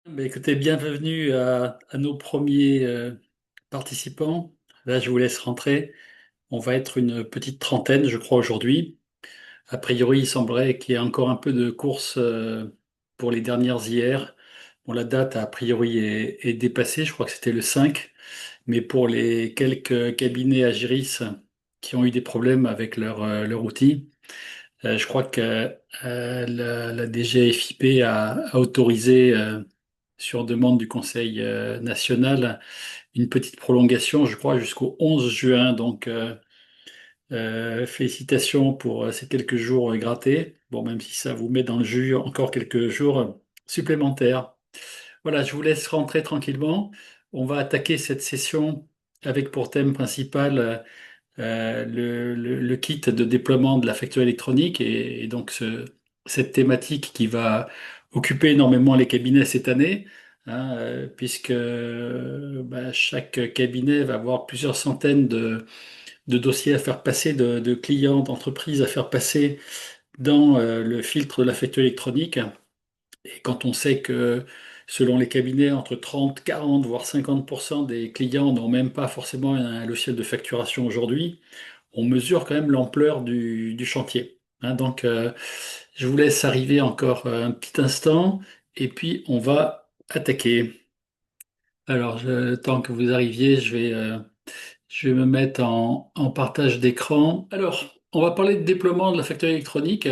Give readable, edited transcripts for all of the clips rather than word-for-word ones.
Écoutez, bienvenue à nos premiers participants. Là, je vous laisse rentrer. On va être une petite trentaine, je crois, aujourd'hui. A priori, il semblerait qu'il y ait encore un peu de course pour les dernières hier. Bon, la date, a priori, est dépassée. Je crois que c'était le 5. Mais pour les quelques cabinets Agiris qui ont eu des problèmes avec leur outil, je crois que la DGFiP a autorisé, sur demande du Conseil national, une petite prolongation, je crois, jusqu'au 11 juin. Donc, félicitations pour ces quelques jours grattés. Bon, même si ça vous met dans le jus encore quelques jours supplémentaires. Voilà, je vous laisse rentrer tranquillement. On va attaquer cette session avec pour thème principal le kit de déploiement de la facture électronique et donc cette thématique qui va occuper énormément les cabinets cette année, hein, puisque chaque cabinet va avoir plusieurs centaines de dossiers à faire passer, de clients, d'entreprises à faire passer dans le filtre de la facture électronique. Et quand on sait que selon les cabinets, entre 30, 40, voire 50% des clients n'ont même pas forcément un logiciel de facturation aujourd'hui, on mesure quand même l'ampleur du chantier. Hein. Donc, je vous laisse arriver encore un petit instant et puis on va attaquer. Alors, tant que vous arriviez, je vais me mettre en partage d'écran. Alors, on va parler de déploiement de la facture électronique.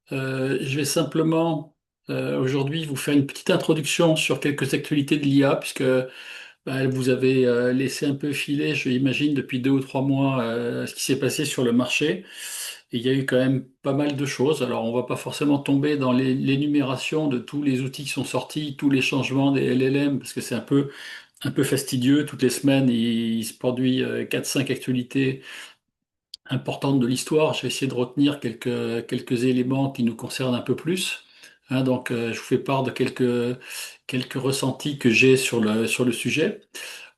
Je vais simplement aujourd'hui vous faire une petite introduction sur quelques actualités de l'IA, puisque vous avez laissé un peu filer, je imagine, depuis 2 ou 3 mois, ce qui s'est passé sur le marché. Et il y a eu quand même pas mal de choses. Alors, on va pas forcément tomber dans l'énumération de tous les outils qui sont sortis, tous les changements des LLM, parce que c'est un peu fastidieux. Toutes les semaines, il se produit 4-5 actualités importantes de l'histoire. Je vais essayer de retenir quelques éléments qui nous concernent un peu plus. Hein, donc, je vous fais part de quelques ressentis que j'ai sur le sujet.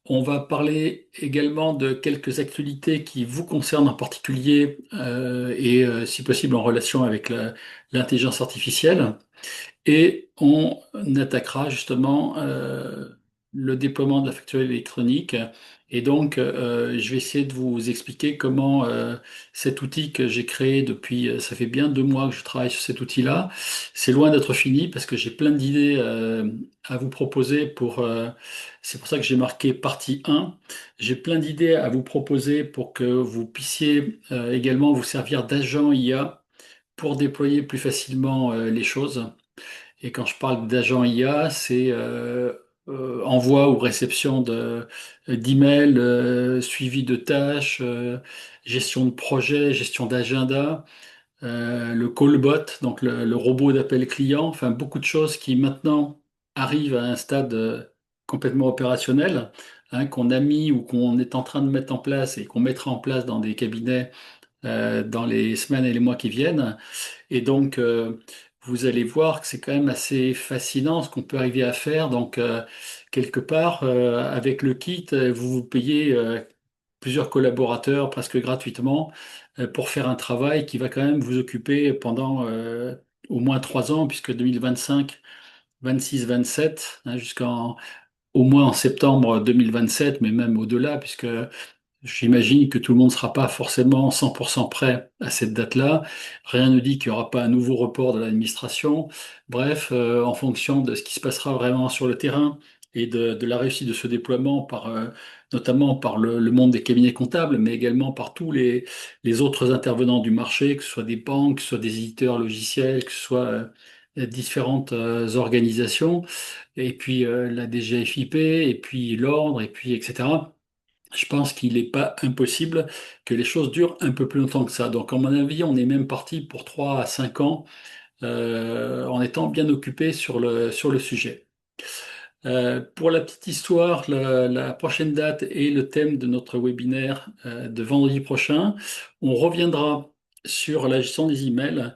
On va parler également de quelques actualités qui vous concernent en particulier et si possible en relation avec l'intelligence artificielle. Et on attaquera justement le déploiement de la facture électronique. Et donc, je vais essayer de vous expliquer comment cet outil que j'ai créé depuis, ça fait bien 2 mois que je travaille sur cet outil-là. C'est loin d'être fini parce que j'ai plein d'idées à vous proposer c'est pour ça que j'ai marqué partie 1. J'ai plein d'idées à vous proposer pour que vous puissiez également vous servir d'agent IA pour déployer plus facilement les choses. Et quand je parle d'agent IA, c'est envoi ou réception d'emails, suivi de tâches, gestion de projet, gestion d'agenda, le callbot, donc le robot d'appel client, enfin beaucoup de choses qui maintenant arrivent à un stade complètement opérationnel, hein, qu'on a mis ou qu'on est en train de mettre en place et qu'on mettra en place dans des cabinets dans les semaines et les mois qui viennent. Et donc, vous allez voir que c'est quand même assez fascinant ce qu'on peut arriver à faire. Donc, quelque part, avec le kit, vous vous payez plusieurs collaborateurs presque gratuitement pour faire un travail qui va quand même vous occuper pendant au moins 3 ans, puisque 2025, 26, 27, hein, jusqu'en au moins en septembre 2027, mais même au-delà, puisque j'imagine que tout le monde ne sera pas forcément 100% prêt à cette date-là. Rien ne dit qu'il n'y aura pas un nouveau report de l'administration. Bref, en fonction de ce qui se passera vraiment sur le terrain et de la réussite de ce déploiement, notamment par le monde des cabinets comptables, mais également par tous les autres intervenants du marché, que ce soit des banques, que ce soit des éditeurs logiciels, que ce soit différentes organisations, et puis la DGFiP, et puis l'ordre, et puis etc. Je pense qu'il n'est pas impossible que les choses durent un peu plus longtemps que ça. Donc, à mon avis, on est même parti pour 3 à 5 ans en étant bien occupé sur le sujet. Pour la petite histoire, la prochaine date est le thème de notre webinaire de vendredi prochain. On reviendra sur la gestion des emails.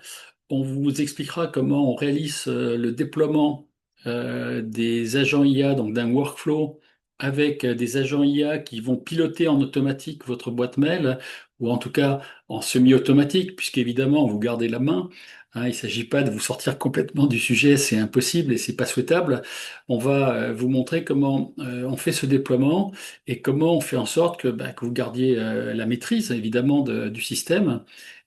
On vous expliquera comment on réalise le déploiement des agents IA, donc d'un workflow avec des agents IA qui vont piloter en automatique votre boîte mail, ou en tout cas en semi-automatique, puisqu'évidemment, vous gardez la main. Hein, il ne s'agit pas de vous sortir complètement du sujet, c'est impossible et c'est pas souhaitable. On va vous montrer comment on fait ce déploiement et comment on fait en sorte que vous gardiez la maîtrise, évidemment, du système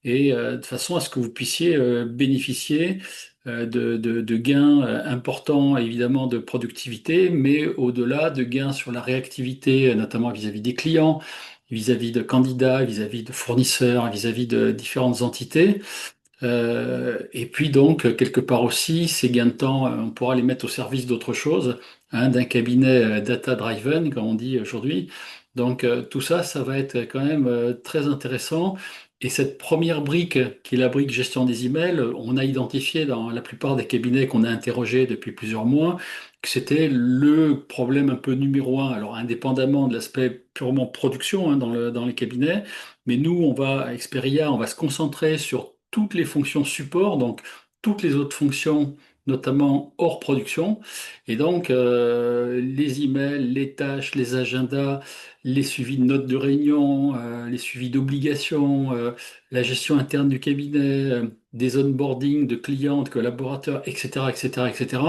et de façon à ce que vous puissiez bénéficier de gains importants, évidemment, de productivité, mais au-delà de gains sur la réactivité, notamment vis-à-vis des clients, vis-à-vis de candidats, vis-à-vis de fournisseurs, vis-à-vis de différentes entités. Et puis donc, quelque part aussi, ces gains de temps, on pourra les mettre au service d'autre chose, hein, d'un cabinet data-driven, comme on dit aujourd'hui. Donc, tout ça, ça va être quand même très intéressant. Et cette première brique, qui est la brique gestion des emails, on a identifié dans la plupart des cabinets qu'on a interrogés depuis plusieurs mois que c'était le problème un peu numéro un. Alors, indépendamment de l'aspect purement production, hein, dans les cabinets, mais nous, Experia, on va se concentrer sur toutes les fonctions support, donc toutes les autres fonctions, notamment hors production. Et donc, les emails, les tâches, les agendas, les suivis de notes de réunion, les suivis d'obligations, la gestion interne du cabinet, des onboarding de clients, de collaborateurs, etc., etc., etc.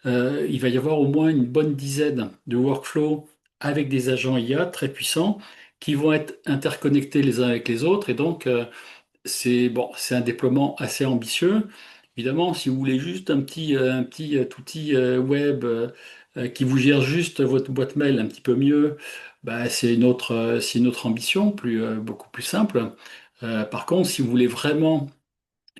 Il va y avoir au moins une bonne dizaine de workflows avec des agents IA très puissants qui vont être interconnectés les uns avec les autres. Et donc, c'est bon, c'est un déploiement assez ambitieux. Évidemment, si vous voulez juste un petit outil web qui vous gère juste votre boîte mail un petit peu mieux, bah, c'est une autre ambition, beaucoup plus simple. Par contre, si vous voulez vraiment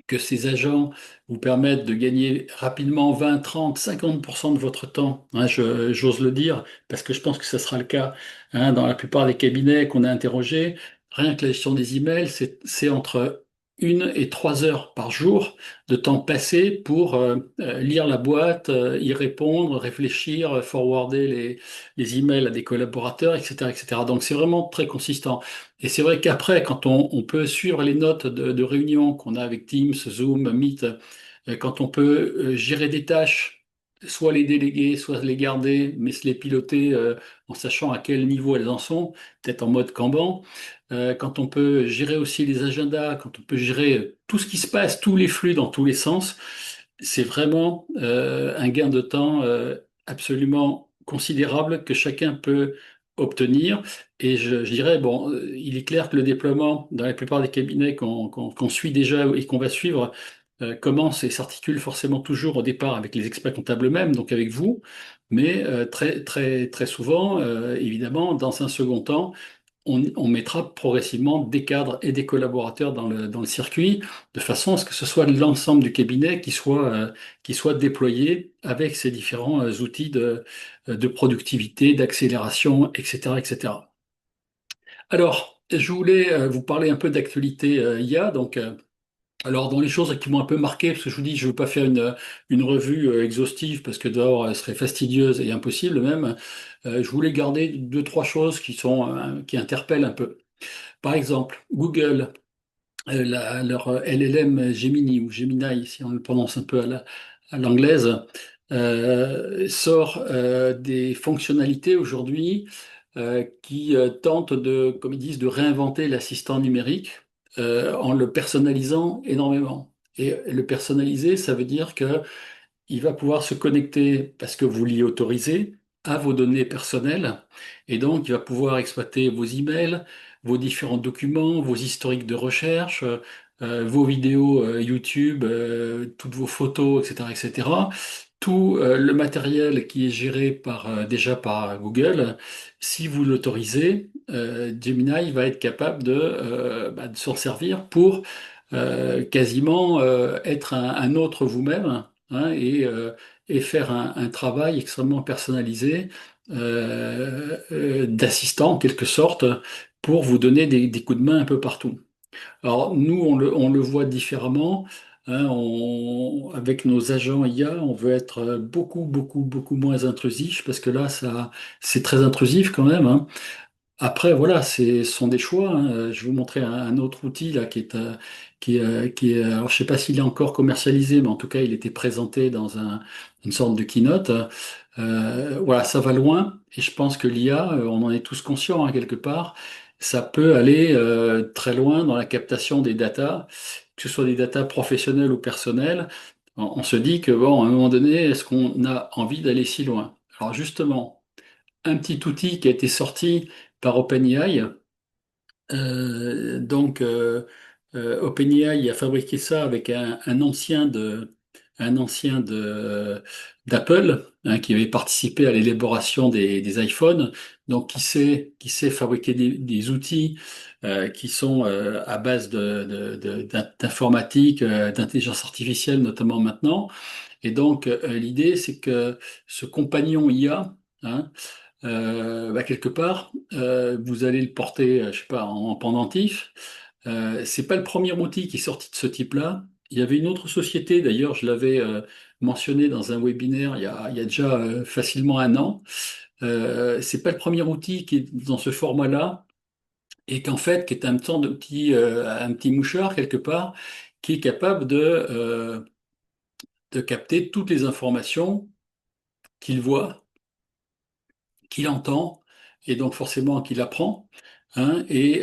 que ces agents vous permettent de gagner rapidement 20, 30, 50% de votre temps, hein, j'ose le dire, parce que je pense que ce sera le cas, hein, dans la plupart des cabinets qu'on a interrogés. Rien que la gestion des emails, c'est entre 1 et 3 heures par jour de temps passé pour lire la boîte, y répondre, réfléchir, forwarder les emails à des collaborateurs, etc., etc. Donc c'est vraiment très consistant. Et c'est vrai qu'après, quand on peut suivre les notes de réunion qu'on a avec Teams, Zoom, Meet, quand on peut gérer des tâches, soit les déléguer, soit les garder, mais se les piloter en sachant à quel niveau elles en sont, peut-être en mode Kanban, quand on peut gérer aussi les agendas, quand on peut gérer tout ce qui se passe, tous les flux dans tous les sens, c'est vraiment un gain de temps absolument considérable que chacun peut obtenir. Et je dirais, bon, il est clair que le déploiement dans la plupart des cabinets qu'on suit déjà et qu'on va suivre commence et s'articule forcément toujours au départ avec les experts comptables eux-mêmes, donc avec vous, mais très, très, très souvent, évidemment, dans un second temps, on mettra progressivement des cadres et des collaborateurs dans le circuit, de façon à ce que ce soit l'ensemble du cabinet qui soit déployé avec ces différents outils de productivité, d'accélération, etc., etc. Alors, je voulais vous parler un peu d'actualité IA. Donc, alors, dans les choses qui m'ont un peu marqué, parce que je vous dis, je ne veux pas faire une revue exhaustive, parce que d'abord, elle serait fastidieuse et impossible même. Je voulais garder deux, trois choses qui interpellent un peu. Par exemple, Google, leur LLM Gemini ou Gemini, si on le prononce un peu à l'anglaise, sort des fonctionnalités aujourd'hui qui tentent comme ils disent, de réinventer l'assistant numérique en le personnalisant énormément. Et le personnaliser, ça veut dire que il va pouvoir se connecter, parce que vous l'y autorisez, à vos données personnelles. Et donc, il va pouvoir exploiter vos emails, vos différents documents, vos historiques de recherche, vos vidéos YouTube, toutes vos photos, etc., etc. Tout le matériel qui est géré déjà par Google, si vous l'autorisez, Gemini va être capable de s'en servir pour quasiment être un autre vous-même, hein, et faire un travail extrêmement personnalisé d'assistant en quelque sorte pour vous donner des coups de main un peu partout. Alors nous, on le voit différemment. Hein, avec nos agents IA, on veut être beaucoup, beaucoup, beaucoup moins intrusif parce que là, c'est très intrusif quand même. Hein. Après, voilà, ce sont des choix. Hein. Je vais vous montrer un autre outil là alors je sais pas s'il est encore commercialisé, mais en tout cas, il était présenté dans une sorte de keynote. Voilà, ça va loin, et je pense que l'IA, on en est tous conscients, hein, quelque part, ça peut aller très loin dans la captation des datas, que ce soit des datas professionnelles ou personnelles. On se dit que, bon, à un moment donné, est-ce qu'on a envie d'aller si loin? Alors justement, un petit outil qui a été sorti par OpenAI, OpenAI a fabriqué ça avec un ancien d'Apple, hein, qui avait participé à l'élaboration des iPhones, donc qui sait fabriquer des outils qui sont à base d'informatique, d'intelligence artificielle notamment maintenant. Et donc l'idée, c'est que ce compagnon IA, hein, quelque part, vous allez le porter, je sais pas, en pendentif. C'est pas le premier outil qui est sorti de ce type-là. Il y avait une autre société, d'ailleurs, je l'avais mentionné dans un webinaire il y a déjà facilement un an. C'est pas le premier outil qui est dans ce format-là et qu'en fait, qui est un petit mouchard quelque part, qui est capable de capter toutes les informations qu'il voit, qu'il entend et donc forcément qu'il apprend. Hein. Et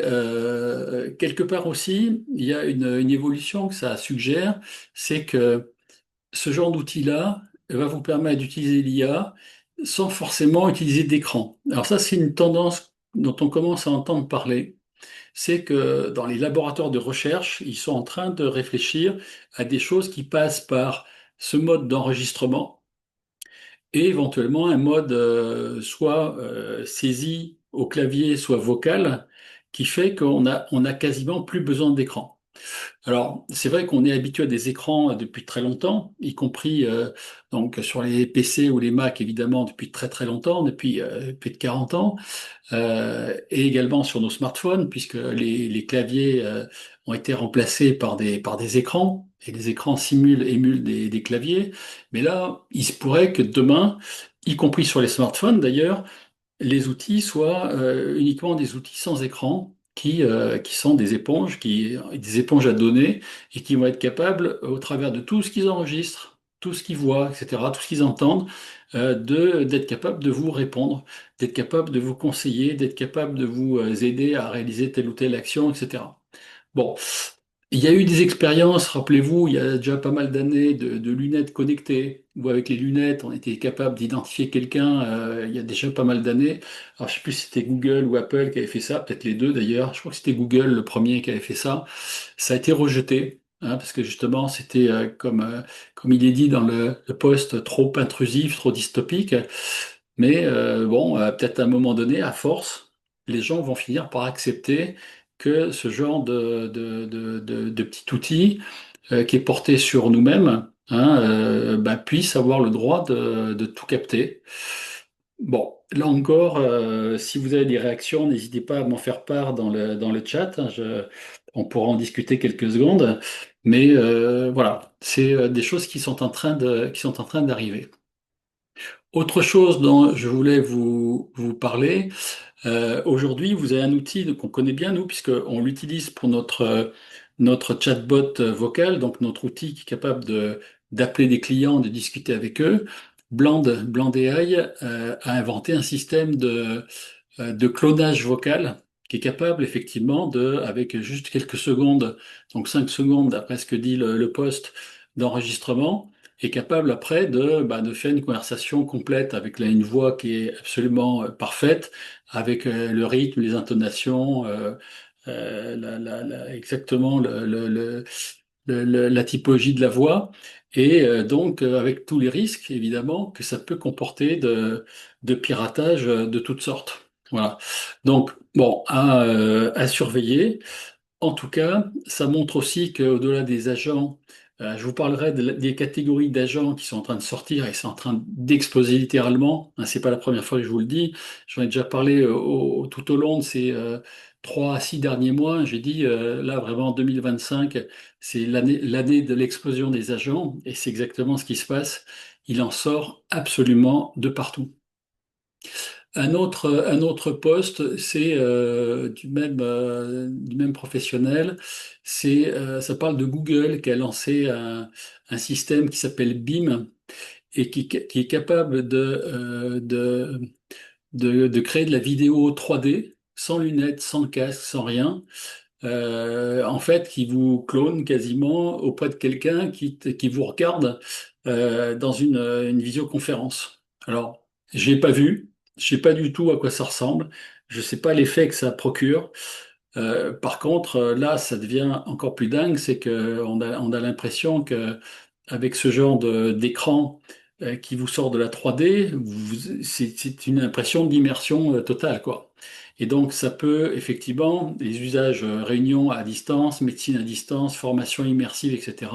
quelque part aussi, il y a une évolution que ça suggère, c'est que ce genre d'outil-là va vous permettre d'utiliser l'IA sans forcément utiliser d'écran. Alors ça, c'est une tendance dont on commence à entendre parler. C'est que dans les laboratoires de recherche, ils sont en train de réfléchir à des choses qui passent par ce mode d'enregistrement et éventuellement un mode soit saisie au clavier, soit vocal, qui fait qu'on a quasiment plus besoin d'écran. Alors, c'est vrai qu'on est habitué à des écrans depuis très longtemps, y compris donc sur les PC ou les Mac, évidemment, depuis très très longtemps, depuis plus de 40 ans, et également sur nos smartphones, puisque les claviers ont été remplacés par des écrans, et les écrans émulent des claviers. Mais là, il se pourrait que demain, y compris sur les smartphones d'ailleurs, les outils soient uniquement des outils sans écran qui sont des éponges à données et qui vont être capables, au travers de tout ce qu'ils enregistrent, tout ce qu'ils voient, etc., tout ce qu'ils entendent, d'être capables de vous répondre, d'être capables de vous conseiller, d'être capables de vous aider à réaliser telle ou telle action, etc. Bon, il y a eu des expériences, rappelez-vous, il y a déjà pas mal d'années de lunettes connectées, où avec les lunettes, on était capable d'identifier quelqu'un, il y a déjà pas mal d'années. Alors, je sais plus si c'était Google ou Apple qui avait fait ça, peut-être les deux d'ailleurs. Je crois que c'était Google le premier qui avait fait ça. Ça a été rejeté, hein, parce que justement, c'était comme il est dit dans le post, trop intrusif, trop dystopique. Mais bon, peut-être à un moment donné, à force, les gens vont finir par accepter que ce genre de petit outil qui est porté sur nous-mêmes, hein, puisse avoir le droit de tout capter. Bon, là encore, si vous avez des réactions, n'hésitez pas à m'en faire part dans le chat, hein, on pourra en discuter quelques secondes. Mais voilà, c'est des choses qui sont en train d'arriver. Autre chose dont je voulais vous parler, aujourd'hui, vous avez un outil qu'on connaît bien, nous, puisqu'on l'utilise pour notre chatbot vocal, donc notre outil qui est capable d'appeler des clients, de discuter avec eux. Bland AI a inventé un système de clonage vocal qui est capable effectivement avec juste quelques secondes, donc 5 secondes d'après ce que dit le poste d'enregistrement, est capable après de faire une conversation complète avec là, une voix qui est absolument parfaite, avec le rythme, les intonations, exactement la typologie de la voix, et donc avec tous les risques évidemment que ça peut comporter de piratage de toutes sortes. Voilà. Donc, bon, à surveiller. En tout cas, ça montre aussi qu'au-delà des agents, je vous parlerai des catégories d'agents qui sont en train de sortir et c'est en train d'exploser littéralement. Hein, c'est pas la première fois que je vous le dis. J'en ai déjà parlé tout au long de ces 3 à 6 derniers mois. J'ai dit, là, vraiment, 2025, c'est l'année de l'explosion des agents et c'est exactement ce qui se passe. Il en sort absolument de partout. Un autre poste, c'est du même professionnel. Ça parle de Google qui a lancé un système qui s'appelle BIM et qui est capable de créer de la vidéo 3D sans lunettes, sans casque, sans rien. En fait, qui vous clone quasiment auprès de quelqu'un qui vous regarde dans une visioconférence. Alors, je l'ai pas vu, je sais pas du tout à quoi ça ressemble, je sais pas l'effet que ça procure. Par contre, là, ça devient encore plus dingue, c'est que on a l'impression que avec ce genre d'écran qui vous sort de la 3D, c'est une impression d'immersion totale, quoi. Et donc, ça peut effectivement, les usages réunion à distance, médecine à distance, formation immersive, etc.,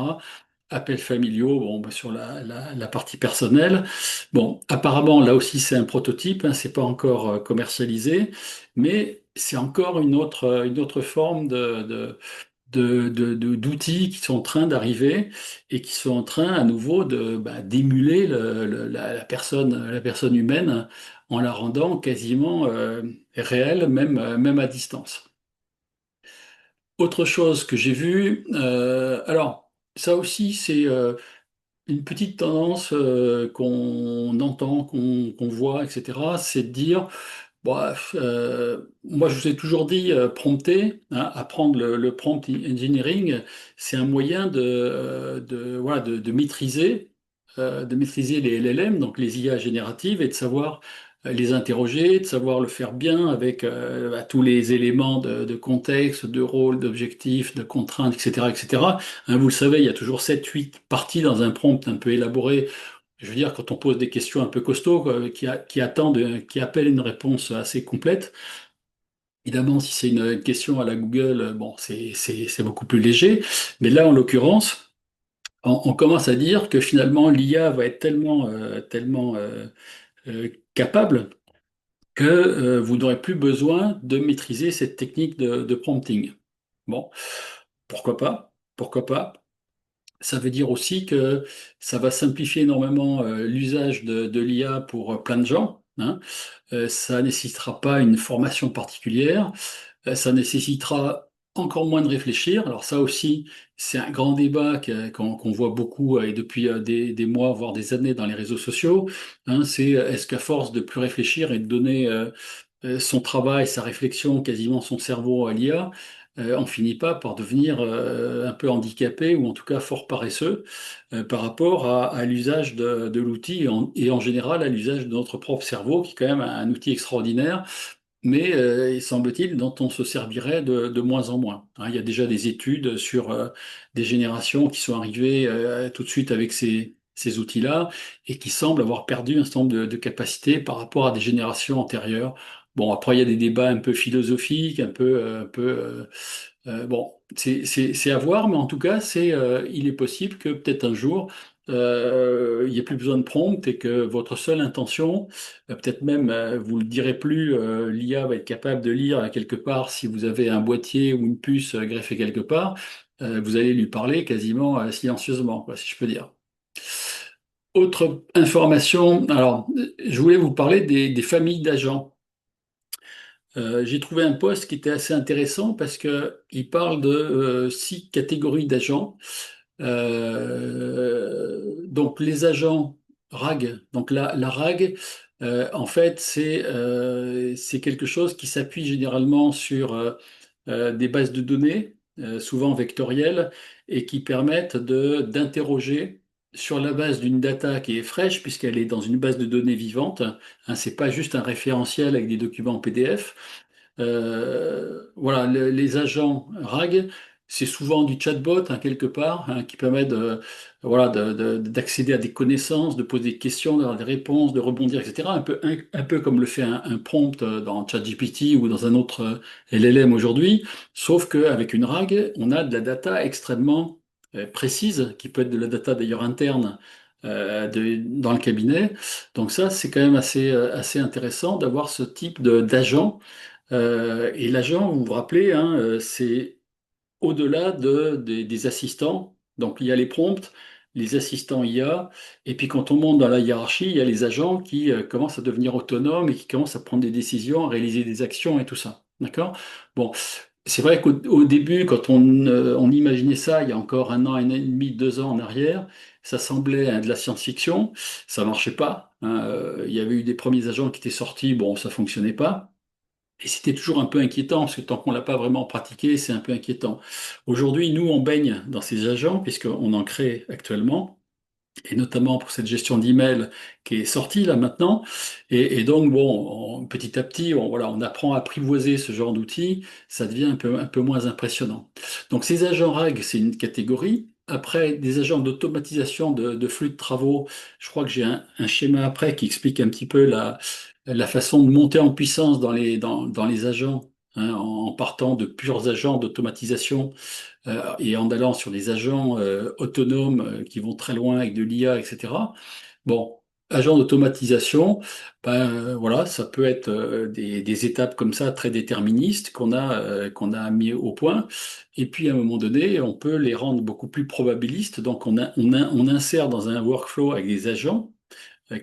appels familiaux, bon, bah, sur la partie personnelle. Bon, apparemment, là aussi, c'est un prototype, hein, c'est pas encore commercialisé, mais c'est encore une autre forme d'outils qui sont en train d'arriver et qui sont en train à nouveau d'émuler la personne humaine en la rendant quasiment réelle, même à distance. Autre chose que j'ai vu, alors ça aussi c'est une petite tendance qu'on entend, qu'on voit, etc., c'est de dire bref, moi je vous ai toujours dit, prompter, hein, apprendre le prompt engineering, c'est un moyen voilà, de maîtriser les LLM, donc les IA génératives, et de savoir les interroger, de savoir le faire bien avec bah, tous les éléments de contexte, de rôle, d'objectif, de contraintes, etc., etc. Hein, vous le savez, il y a toujours 7, 8 parties dans un prompt un peu élaboré. Je veux dire, quand on pose des questions un peu costauds, quoi, qui appellent une réponse assez complète, évidemment, si c'est une question à la Google, bon, c'est beaucoup plus léger. Mais là, en l'occurrence, on commence à dire que finalement, l'IA va être tellement capable que vous n'aurez plus besoin de maîtriser cette technique de prompting. Bon, pourquoi pas? Pourquoi pas? Ça veut dire aussi que ça va simplifier énormément l'usage de l'IA pour plein de gens, hein. Ça nécessitera pas une formation particulière. Ça nécessitera encore moins de réfléchir. Alors ça aussi, c'est un grand débat qu'on voit beaucoup et depuis des mois, voire des années dans les réseaux sociaux. Hein, c'est est-ce qu'à force de plus réfléchir et de donner son travail, sa réflexion, quasiment son cerveau à l'IA, on finit pas par devenir un peu handicapé ou en tout cas fort paresseux par rapport à l'usage de l'outil et en général à l'usage de notre propre cerveau, qui est quand même un outil extraordinaire, mais il semble-t-il dont on se servirait de moins en moins. Hein, il y a déjà des études sur des générations qui sont arrivées tout de suite avec ces outils-là et qui semblent avoir perdu un certain nombre de capacités par rapport à des générations antérieures. Bon, après, il y a des débats un peu philosophiques, bon, c'est à voir, mais en tout cas, il est possible que peut-être un jour, il n'y ait plus besoin de prompt et que votre seule intention, peut-être même, vous le direz plus, l'IA va être capable de lire quelque part si vous avez un boîtier ou une puce greffée quelque part, vous allez lui parler quasiment silencieusement, quoi, si je peux dire. Autre information, alors, je voulais vous parler des familles d'agents. J'ai trouvé un post qui était assez intéressant parce que il parle de 6 catégories d'agents. Donc les agents RAG. Donc la RAG, en fait, c'est quelque chose qui s'appuie généralement sur des bases de données, souvent vectorielles, et qui permettent d'interroger sur la base d'une data qui est fraîche, puisqu'elle est dans une base de données vivante. Hein, c'est pas juste un référentiel avec des documents PDF. Voilà, les agents RAG, c'est souvent du chatbot, hein, quelque part, hein, qui permet voilà, d'accéder à des connaissances, de poser des questions, d'avoir des réponses, de rebondir, etc. Un peu comme le fait un prompt dans ChatGPT ou dans un autre LLM aujourd'hui, sauf qu'avec une RAG, on a de la data extrêmement précise, qui peut être de la data d'ailleurs interne dans le cabinet. Donc ça, c'est quand même assez intéressant d'avoir ce type d'agent. Et l'agent, vous vous rappelez, hein, c'est au-delà des assistants. Donc il y a les prompts, les assistants IA, et puis quand on monte dans la hiérarchie, il y a les agents qui commencent à devenir autonomes et qui commencent à prendre des décisions, à réaliser des actions et tout ça. D'accord? Bon, c'est vrai qu'au début, quand on imaginait ça, il y a encore un an et demi, 2 ans en arrière, ça semblait de la science-fiction, ça marchait pas, hein. Il y avait eu des premiers agents qui étaient sortis, bon, ça fonctionnait pas. Et c'était toujours un peu inquiétant, parce que tant qu'on l'a pas vraiment pratiqué, c'est un peu inquiétant. Aujourd'hui, nous, on baigne dans ces agents, puisqu'on en crée actuellement, et notamment pour cette gestion d'email qui est sortie là maintenant. Et donc, bon, petit à petit, voilà, on apprend à apprivoiser ce genre d'outils, ça devient un peu moins impressionnant. Donc, ces agents RAG, c'est une catégorie. Après, des agents d'automatisation de flux de travaux, je crois que j'ai un schéma après qui explique un petit peu la façon de monter en puissance dans les agents, hein, en partant de purs agents d'automatisation et en allant sur des agents autonomes qui vont très loin avec de l'IA, etc. Bon, agent d'automatisation, ben voilà, ça peut être des étapes comme ça très déterministes qu'on a mis au point. Et puis à un moment donné, on peut les rendre beaucoup plus probabilistes. Donc on insère dans un workflow avec des agents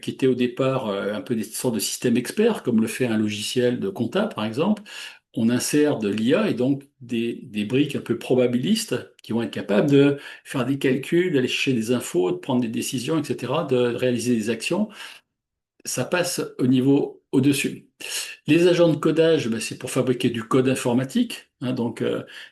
qui étaient au départ un peu des sortes de systèmes experts, comme le fait un logiciel de compta, par exemple. On insère de l'IA et donc des briques un peu probabilistes qui vont être capables de faire des calculs, d'aller chercher des infos, de prendre des décisions, etc., de réaliser des actions. Ça passe au niveau au-dessus. Les agents de codage, ben, c'est pour fabriquer du code informatique, hein. Donc,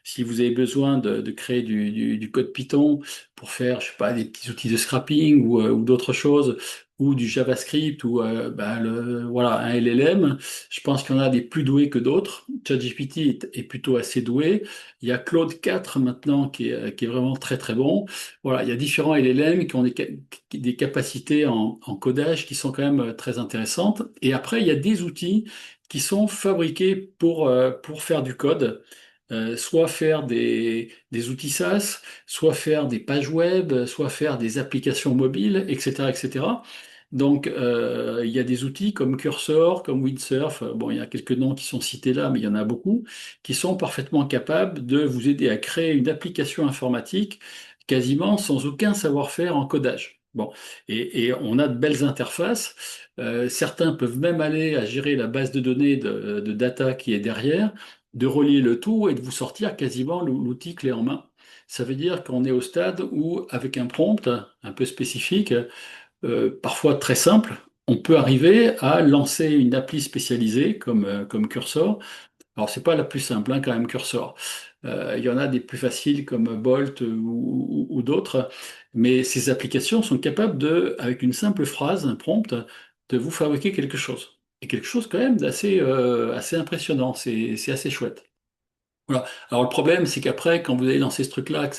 si vous avez besoin de créer du code Python pour faire, je sais pas, des petits outils de scrapping ou d'autres choses, ou du JavaScript ou ben, voilà, un LLM, je pense qu'il y en a des plus doués que d'autres. ChatGPT est plutôt assez doué. Il y a Claude 4 maintenant qui est vraiment très très bon. Voilà, il y a différents LLM qui ont des capacités en codage qui sont quand même très intéressantes. Et après, il y a des outils qui sont fabriqués pour faire du code, soit faire des outils SaaS, soit faire des pages web, soit faire des applications mobiles, etc., etc. Donc, il y a des outils comme Cursor, comme Windsurf, bon, il y a quelques noms qui sont cités là, mais il y en a beaucoup, qui sont parfaitement capables de vous aider à créer une application informatique quasiment sans aucun savoir-faire en codage. Bon, et on a de belles interfaces. Certains peuvent même aller à gérer la base de données de data qui est derrière, de relier le tout et de vous sortir quasiment l'outil clé en main. Ça veut dire qu'on est au stade où, avec un prompt un peu spécifique, parfois très simple, on peut arriver à lancer une appli spécialisée comme Cursor. Alors, c'est pas la plus simple, hein, quand même, Cursor. Il y en a des plus faciles comme Bolt ou d'autres, mais ces applications sont capables de, avec une simple phrase, un prompt, de vous fabriquer quelque chose. Et quelque chose quand même d'assez assez impressionnant, c'est assez chouette. Voilà. Alors le problème, c'est qu'après, quand vous avez lancé ce truc-là, que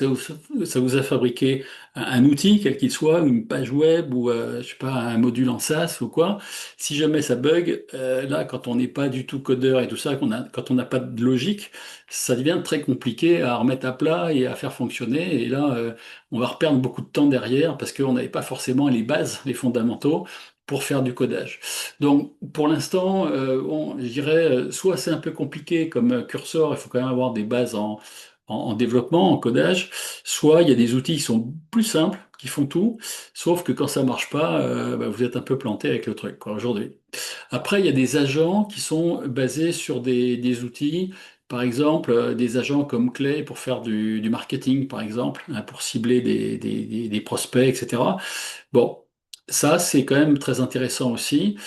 ça vous a fabriqué un outil, quel qu'il soit, une page web ou je sais pas, un module en SaaS ou quoi, si jamais ça bug, là, quand on n'est pas du tout codeur et tout ça, quand on n'a pas de logique, ça devient très compliqué à remettre à plat et à faire fonctionner. Et là, on va reperdre beaucoup de temps derrière parce qu'on n'avait pas forcément les bases, les fondamentaux pour faire du codage. Donc, pour l'instant, bon, je dirais, soit c'est un peu compliqué comme Cursor, il faut quand même avoir des bases en développement, en codage, soit il y a des outils qui sont plus simples, qui font tout, sauf que quand ça marche pas, bah, vous êtes un peu planté avec le truc, quoi, aujourd'hui. Après, il y a des agents qui sont basés sur des outils, par exemple, des agents comme Clay pour faire du marketing, par exemple, hein, pour cibler des prospects, etc. Bon, ça, c'est quand même très intéressant aussi.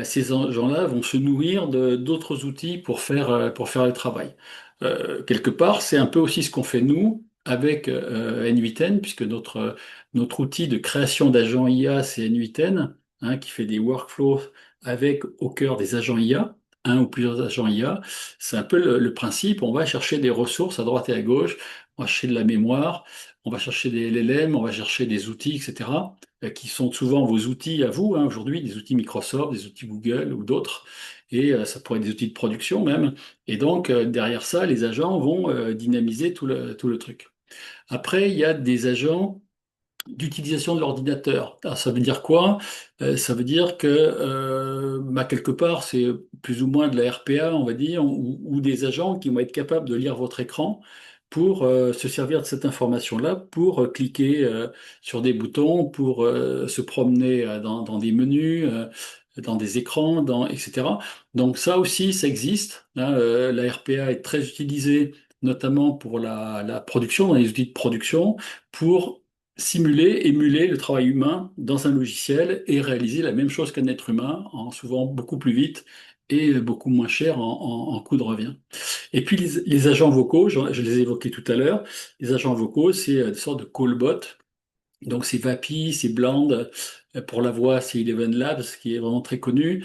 Ces gens-là vont se nourrir de d'autres outils pour faire le travail. Quelque part, c'est un peu aussi ce qu'on fait nous avec N8N, puisque notre outil de création d'agents IA, c'est N8N, hein, qui fait des workflows avec au cœur des agents IA, un ou plusieurs agents IA. C'est un peu le principe. On va chercher des ressources à droite et à gauche, on va chercher de la mémoire, on va chercher des LLM, on va chercher des outils, etc., qui sont souvent vos outils à vous, hein, aujourd'hui, des outils Microsoft, des outils Google ou d'autres, et ça pourrait être des outils de production même. Et donc, derrière ça, les agents vont dynamiser tout le truc. Après, il y a des agents d'utilisation de l'ordinateur. Alors, ça veut dire quoi? Ça veut dire que, bah, quelque part, c'est plus ou moins de la RPA, on va dire, ou des agents qui vont être capables de lire votre écran, pour se servir de cette information-là, pour cliquer sur des boutons, pour se promener dans des menus, dans des écrans, etc. Donc ça aussi, ça existe, hein. La RPA est très utilisée, notamment pour la production, dans les outils de production, pour simuler, émuler le travail humain dans un logiciel et réaliser la même chose qu'un être humain, en souvent beaucoup plus vite et beaucoup moins cher en coût de revient. Et puis les agents vocaux, je les ai évoqués tout à l'heure. Les agents vocaux, c'est des sortes de callbots. Donc c'est Vapi, c'est Bland. Pour la voix, c'est Eleven Labs, qui est vraiment très connu.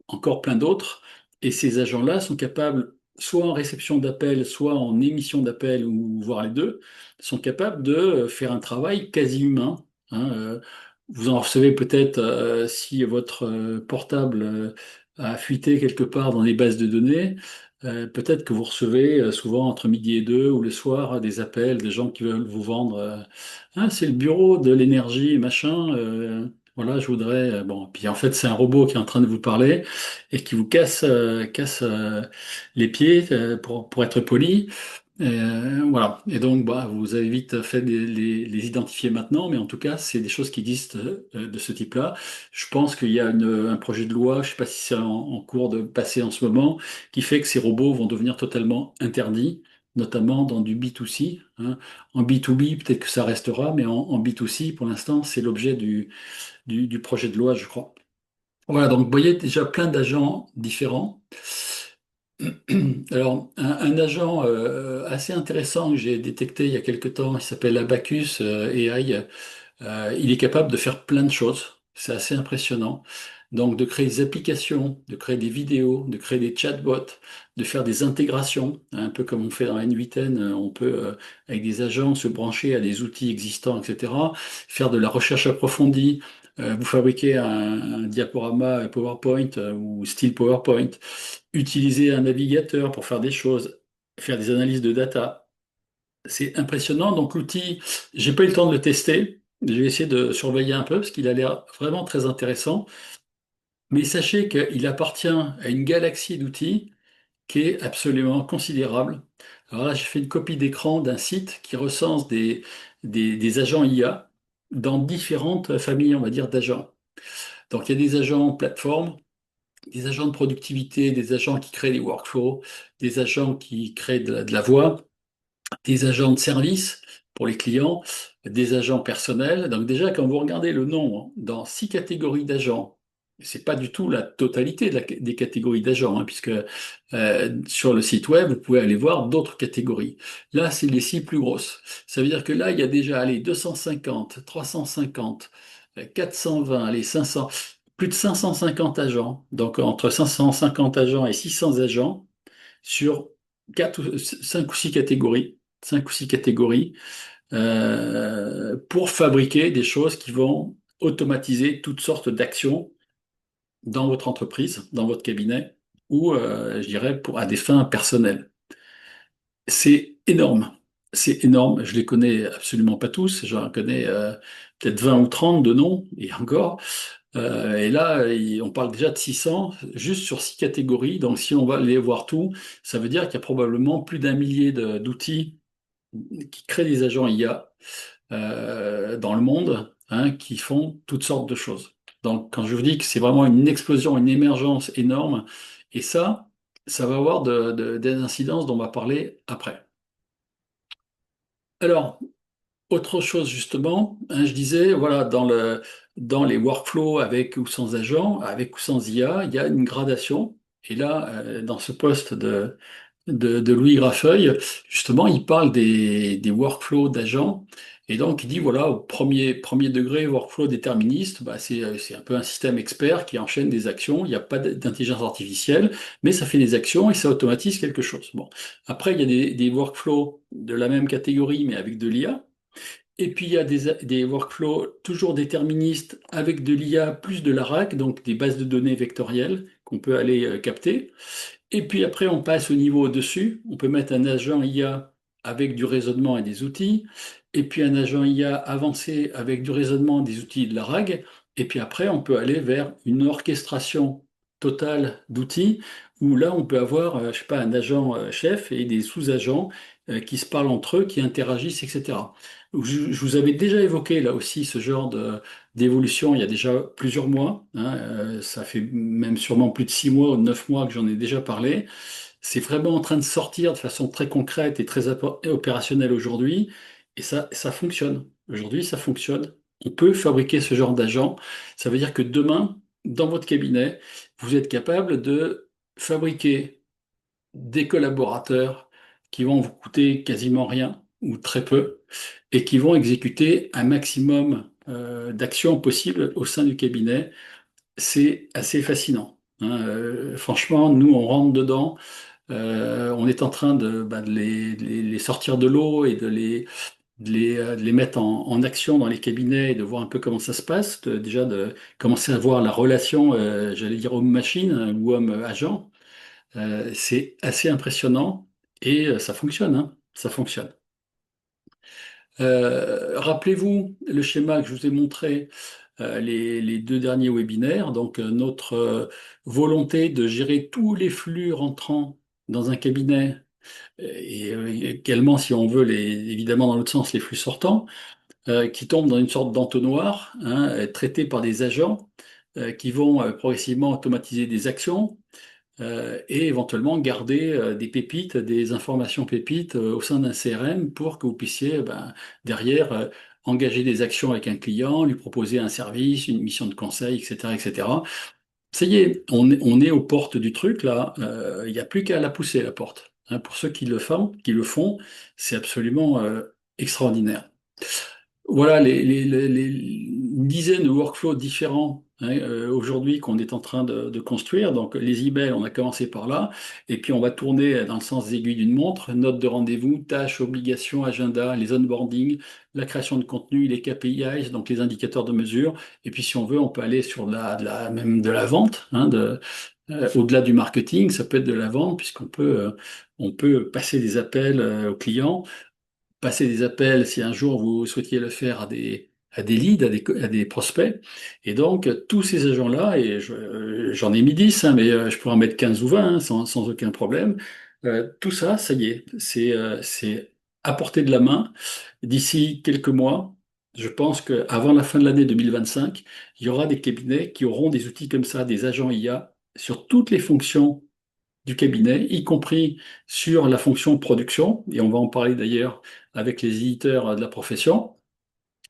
Encore plein d'autres. Et ces agents-là sont capables, soit en réception d'appels, soit en émission d'appels, ou voire les deux, sont capables de faire un travail quasi humain, hein. Vous en recevez peut-être si votre portable a fuité quelque part dans les bases de données. Peut-être que vous recevez souvent entre midi et deux ou le soir des appels des gens qui veulent vous vendre. Ah, c'est le bureau de l'énergie, machin. Voilà, je voudrais. Bon, puis en fait, c'est un robot qui est en train de vous parler et qui vous casse les pieds, pour être poli. Voilà. Et donc, bah, vous avez vite fait de les identifier maintenant, mais en tout cas, c'est des choses qui existent de ce type-là. Je pense qu'il y a un projet de loi, je ne sais pas si c'est en cours de passer en ce moment, qui fait que ces robots vont devenir totalement interdits, notamment dans du B2C, hein. En B2B, peut-être que ça restera, mais en B2C, pour l'instant, c'est l'objet du projet de loi, je crois. Voilà, donc vous voyez déjà plein d'agents différents. Alors, un agent assez intéressant que j'ai détecté il y a quelque temps, il s'appelle Abacus AI. Il est capable de faire plein de choses. C'est assez impressionnant. Donc, de créer des applications, de créer des vidéos, de créer des chatbots, de faire des intégrations, hein, un peu comme on fait dans N8N, on peut, avec des agents, se brancher à des outils existants, etc., faire de la recherche approfondie, vous fabriquer un diaporama PowerPoint ou style PowerPoint, utiliser un navigateur pour faire des choses, faire des analyses de data. C'est impressionnant. Donc l'outil, j'ai pas eu le temps de le tester. Je vais essayer de surveiller un peu parce qu'il a l'air vraiment très intéressant. Mais sachez qu'il appartient à une galaxie d'outils qui est absolument considérable. Alors là, j'ai fait une copie d'écran d'un site qui recense des agents IA dans différentes familles, on va dire, d'agents. Donc il y a des agents plateforme, des agents de productivité, des agents qui créent des workflows, des agents qui créent de la voix, des agents de service pour les clients, des agents personnels. Donc déjà, quand vous regardez le nombre dans 6 catégories d'agents, c'est pas du tout la totalité des catégories d'agents, hein, puisque sur le site web, vous pouvez aller voir d'autres catégories. Là, c'est les 6 plus grosses. Ça veut dire que là, il y a déjà allez, 250, 350, 420, allez, 500, plus de 550 agents. Donc entre 550 agents et 600 agents sur 5 ou 6 catégories, 5 ou 6 catégories, pour fabriquer des choses qui vont automatiser toutes sortes d'actions dans votre entreprise, dans votre cabinet, ou je dirais à des fins personnelles. C'est énorme. C'est énorme. Je les connais absolument pas tous. J'en connais peut-être 20 ou 30 de noms, et encore. Et là, on parle déjà de 600, juste sur 6 catégories. Donc, si on va aller voir tout, ça veut dire qu'il y a probablement plus d'un millier d'outils qui créent des agents IA dans le monde, hein, qui font toutes sortes de choses. Donc, quand je vous dis que c'est vraiment une explosion, une émergence énorme, et ça va avoir des incidences dont on va parler après. Alors, autre chose justement, hein, je disais, voilà, dans les workflows avec ou sans agent, avec ou sans IA, il y a une gradation. Et là, dans ce poste de Louis Grafeuil, justement, il parle des workflows d'agents. Et donc, il dit, voilà, au premier degré, workflow déterministe, bah, c'est un peu un système expert qui enchaîne des actions. Il n'y a pas d'intelligence artificielle, mais ça fait des actions et ça automatise quelque chose. Bon. Après, il y a des workflows de la même catégorie, mais avec de l'IA. Et puis il y a des workflows toujours déterministes avec de l'IA plus de la RAC, donc des bases de données vectorielles qu'on peut aller capter. Et puis après, on passe au niveau au-dessus. On peut mettre un agent IA avec du raisonnement et des outils. Et puis un agent IA avancé avec du raisonnement, des outils et de la RAG. Et puis après, on peut aller vers une orchestration totale d'outils où là, on peut avoir, je sais pas, un agent chef et des sous-agents qui se parlent entre eux, qui interagissent, etc. Je vous avais déjà évoqué là aussi ce genre d'évolution il y a déjà plusieurs mois, hein, ça fait même sûrement plus de 6 mois ou de 9 mois que j'en ai déjà parlé. C'est vraiment en train de sortir de façon très concrète et très opérationnelle aujourd'hui, et ça fonctionne. Aujourd'hui, ça fonctionne. On peut fabriquer ce genre d'agent. Ça veut dire que demain, dans votre cabinet, vous êtes capable de fabriquer des collaborateurs qui vont vous coûter quasiment rien ou très peu et qui vont exécuter un maximum d'actions possibles au sein du cabinet. C'est assez fascinant, hein. Franchement, nous, on rentre dedans. On est en train de les sortir de l'eau et de les mettre en action dans les cabinets et de voir un peu comment ça se passe. Déjà, de commencer à voir la relation, j'allais dire homme-machine ou homme-agent. C'est assez impressionnant et ça fonctionne, hein, ça fonctionne. Rappelez-vous le schéma que je vous ai montré les deux derniers webinaires. Donc, notre volonté de gérer tous les flux rentrants dans un cabinet et également, si on veut, évidemment dans l'autre sens, les flux sortants qui tombent dans une sorte d'entonnoir, hein, traités par des agents qui vont progressivement automatiser des actions et éventuellement garder des pépites, des informations pépites au sein d'un CRM pour que vous puissiez derrière engager des actions avec un client, lui proposer un service, une mission de conseil, etc., etc. Ça y est, on est aux portes du truc là. Il n'y a plus qu'à la pousser la porte, hein. Pour ceux qui le font, c'est absolument extraordinaire. Voilà une dizaine de workflows différents, hein, aujourd'hui qu'on est en train de construire. Donc les emails, on a commencé par là, et puis on va tourner dans le sens des aiguilles d'une montre, notes de rendez-vous, tâches, obligations, agenda, les onboarding, la création de contenu, les KPIs, donc les indicateurs de mesure. Et puis si on veut, on peut aller sur même de la vente, hein, au-delà du marketing, ça peut être de la vente, puisqu'on peut passer des appels aux clients, passer des appels si un jour vous souhaitiez le faire à des leads, à des prospects. Et donc, tous ces agents-là, et j'en ai mis 10, hein, mais je pourrais en mettre 15 ou 20 hein, sans aucun problème. Tout ça, ça y est, c'est à portée de la main. D'ici quelques mois, je pense qu'avant la fin de l'année 2025, il y aura des cabinets qui auront des outils comme ça, des agents IA, sur toutes les fonctions du cabinet, y compris sur la fonction production, et on va en parler d'ailleurs avec les éditeurs de la profession.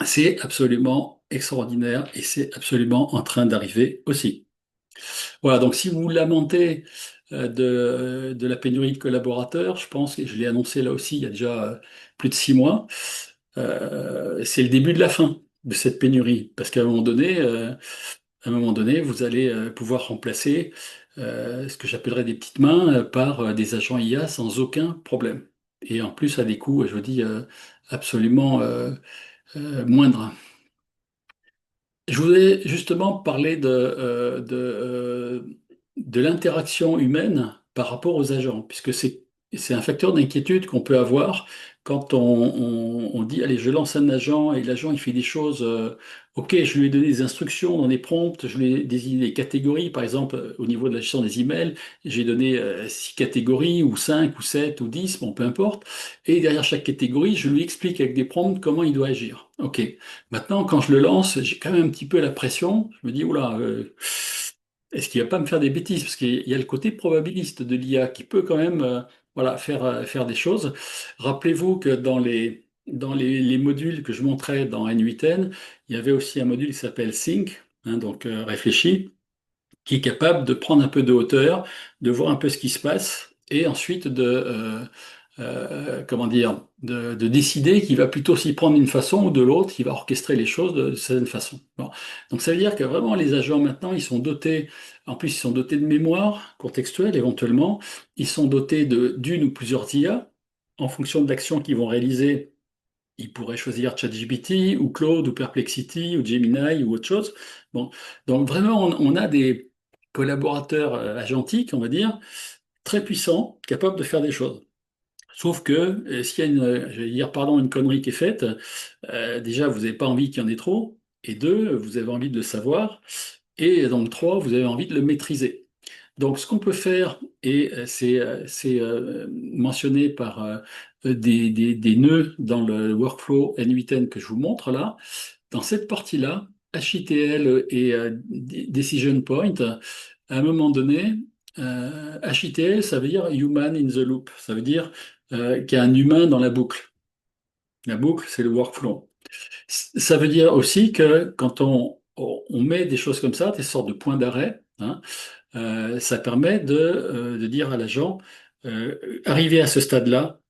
C'est absolument extraordinaire et c'est absolument en train d'arriver aussi. Voilà, donc si vous vous lamentez de la pénurie de collaborateurs, je pense, et je l'ai annoncé là aussi il y a déjà plus de 6 mois, c'est le début de la fin de cette pénurie. Parce qu'à un moment donné, vous allez pouvoir remplacer ce que j'appellerais des petites mains par des agents IA sans aucun problème. Et en plus, à des coûts, je vous dis, absolument moindres. Je voulais justement parler de l'interaction humaine par rapport aux agents, puisque c'est un facteur d'inquiétude qu'on peut avoir quand on dit, allez, je lance un agent et l'agent il fait des choses, ok, je lui ai donné des instructions dans des prompts, je lui ai désigné des catégories, par exemple, au niveau de la gestion des emails, j'ai donné 6 catégories, ou 5 ou 7 ou 10, bon, peu importe, et derrière chaque catégorie, je lui explique avec des prompts comment il doit agir. Ok. Maintenant, quand je le lance, j'ai quand même un petit peu la pression. Je me dis, oula, est-ce qu'il va pas me faire des bêtises? Parce qu'il y a le côté probabiliste de l'IA qui peut quand même voilà, faire des choses. Rappelez-vous que dans les modules que je montrais dans N8N, il y avait aussi un module qui s'appelle Think, hein, donc réfléchi, qui est capable de prendre un peu de hauteur, de voir un peu ce qui se passe, et ensuite comment dire, de décider qu'il va plutôt s'y prendre d'une façon ou de l'autre, qu'il va orchestrer les choses de certaine façon. Bon. Donc ça veut dire que vraiment les agents maintenant, ils sont dotés, en plus ils sont dotés de mémoire contextuelle éventuellement, ils sont dotés d'une ou plusieurs IA, en fonction de l'action qu'ils vont réaliser. Ils pourraient choisir ChatGPT ou Claude ou Perplexity ou Gemini ou autre chose. Bon, donc vraiment, on a des collaborateurs agentiques, on va dire, très puissants, capables de faire des choses. Sauf que s'il y a je vais dire, pardon, une connerie qui est faite, déjà, vous n'avez pas envie qu'il y en ait trop, et deux, vous avez envie de le savoir, et donc trois, vous avez envie de le maîtriser. Donc, ce qu'on peut faire, et c'est mentionné par des nœuds dans le workflow N8N que je vous montre là, dans cette partie-là, HITL et Decision Point, à un moment donné, HITL, ça veut dire Human in the Loop. Ça veut dire qu'il y a un humain dans la boucle. La boucle, c'est le workflow. Ça veut dire aussi que quand on met des choses comme ça, des sortes de points d'arrêt, hein, ça permet de dire à l'agent, arrivé à ce stade-là,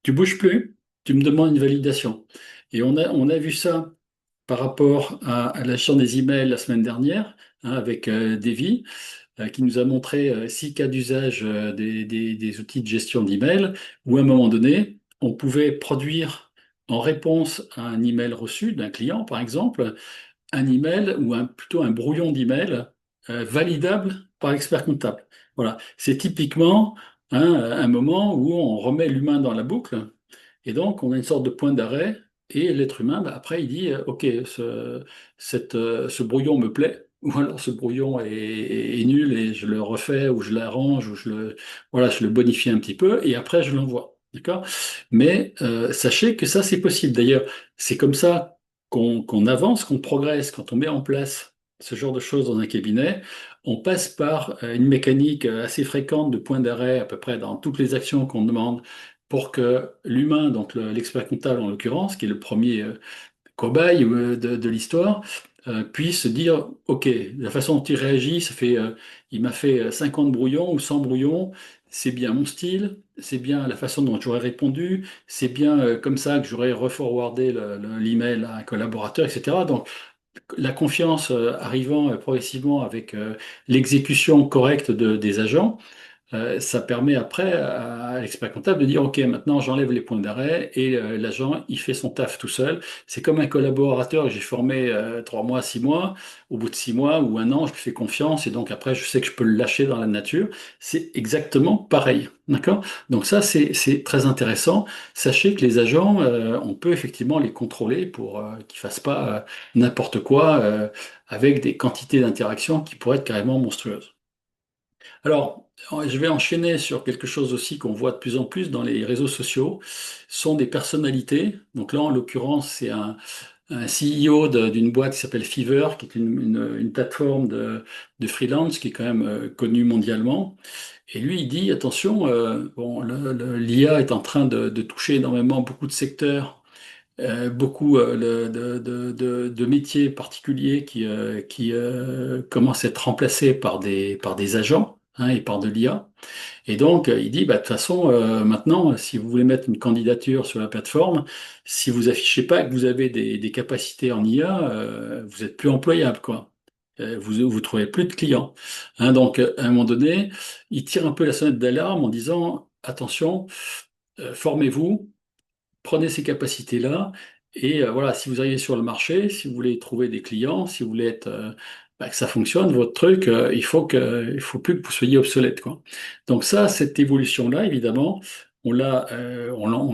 tu bouges plus, tu me demandes une validation. Et on a vu ça par rapport à l'agent des emails la semaine dernière, hein, avec Davy, qui nous a montré 6 cas d'usage des outils de gestion d'email, où à un moment donné, on pouvait produire en réponse à un email reçu d'un client, par exemple, un email ou plutôt un brouillon d'email validable par l'expert comptable. Voilà, c'est typiquement hein, un moment où on remet l'humain dans la boucle et donc on a une sorte de point d'arrêt et l'être humain, bah, après, il dit OK, ce brouillon me plaît. Ou alors ce brouillon est nul et je le refais ou je l'arrange ou voilà, je le bonifie un petit peu et après je l'envoie. D'accord? Mais sachez que ça, c'est possible. D'ailleurs, c'est comme ça qu'on avance, qu'on progresse, quand on met en place ce genre de choses dans un cabinet, on passe par une mécanique assez fréquente de points d'arrêt à peu près dans toutes les actions qu'on demande pour que l'humain, donc l'expert comptable en l'occurrence, qui est le premier cobaye de l'histoire, puisse dire, OK, la façon dont il réagit, il m'a fait 50 brouillons ou 100 brouillons, c'est bien mon style, c'est bien la façon dont j'aurais répondu, c'est bien comme ça que j'aurais reforwardé l'email à un collaborateur, etc. Donc, la confiance arrivant progressivement avec l'exécution correcte des agents, ça permet après à l'expert comptable de dire, OK, maintenant j'enlève les points d'arrêt et l'agent, il fait son taf tout seul. C'est comme un collaborateur que j'ai formé 3 mois, 6 mois. Au bout de 6 mois ou un an, je lui fais confiance et donc après, je sais que je peux le lâcher dans la nature. C'est exactement pareil. D'accord? Donc ça, c'est très intéressant. Sachez que les agents, on peut effectivement les contrôler pour qu'ils fassent pas n'importe quoi avec des quantités d'interactions qui pourraient être carrément monstrueuses. Alors, je vais enchaîner sur quelque chose aussi qu'on voit de plus en plus dans les réseaux sociaux, sont des personnalités. Donc là, en l'occurrence, c'est un CEO d'une boîte qui s'appelle Fiverr, qui est une plateforme de freelance qui est quand même connue mondialement. Et lui, il dit, attention, bon, l'IA est en train de toucher énormément beaucoup de secteurs, beaucoup de métiers particuliers qui commencent à être remplacés par des agents hein, et par de l'IA. Et donc, il dit, bah, de toute façon, maintenant, si vous voulez mettre une candidature sur la plateforme, si vous affichez pas que vous avez des capacités en IA, vous êtes plus employable, quoi. Vous trouvez plus de clients. Hein, donc, à un moment donné, il tire un peu la sonnette d'alarme en disant, attention, formez-vous, prenez ces capacités-là et voilà, si vous arrivez sur le marché, si vous voulez trouver des clients, si vous voulez bah, que ça fonctionne, votre truc, il faut plus que vous soyez obsolète, quoi. Donc ça, cette évolution-là, évidemment, on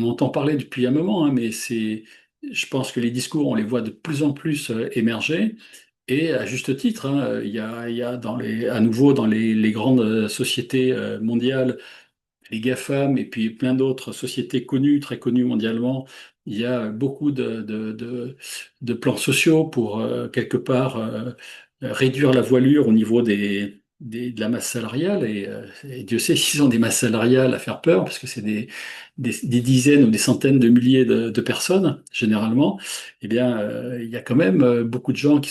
entend parler depuis un moment, hein, mais je pense que les discours, on les voit de plus en plus émerger. Et à juste titre, hein, il y a à nouveau dans les grandes sociétés mondiales les GAFAM et puis plein d'autres sociétés connues, très connues mondialement, il y a beaucoup de plans sociaux pour quelque part réduire la voilure au niveau de la masse salariale. Et Dieu sait s'ils ont des masses salariales à faire peur, parce que c'est des dizaines ou des centaines de milliers de personnes, généralement. Eh bien, il y a quand même beaucoup de gens qui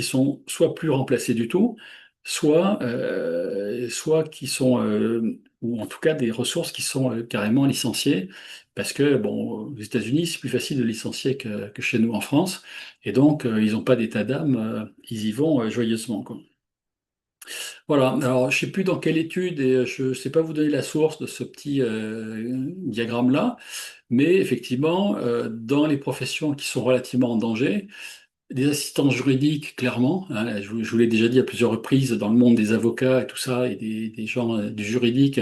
sont soit plus remplacés du tout, soit qui sont ou en tout cas des ressources qui sont carrément licenciées, parce que, bon, aux États-Unis, c'est plus facile de licencier que chez nous en France, et donc ils n'ont pas d'état d'âme, ils y vont joyeusement, quoi. Voilà, alors je ne sais plus dans quelle étude, et je ne sais pas vous donner la source de ce petit diagramme-là, mais effectivement, dans les professions qui sont relativement en danger, des assistants juridiques, clairement. Hein, je vous l'ai déjà dit à plusieurs reprises, dans le monde des avocats et tout ça, et des gens du juridique,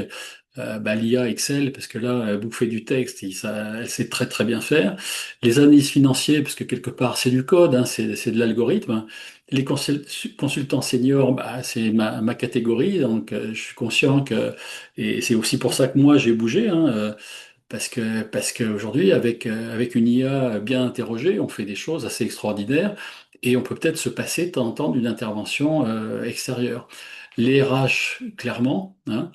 bah, l'IA excelle, parce que là, bouffer du texte, elle sait très très bien faire. Les analyses financiers, parce que quelque part, c'est du code, hein, c'est de l'algorithme. Hein. Les consultants seniors, bah, c'est ma catégorie, donc je suis conscient que, et c'est aussi pour ça que moi j'ai bougé, hein, Parce qu'aujourd'hui, avec une IA bien interrogée, on fait des choses assez extraordinaires et on peut peut-être se passer de temps en temps d'une intervention extérieure. Les RH, clairement, hein.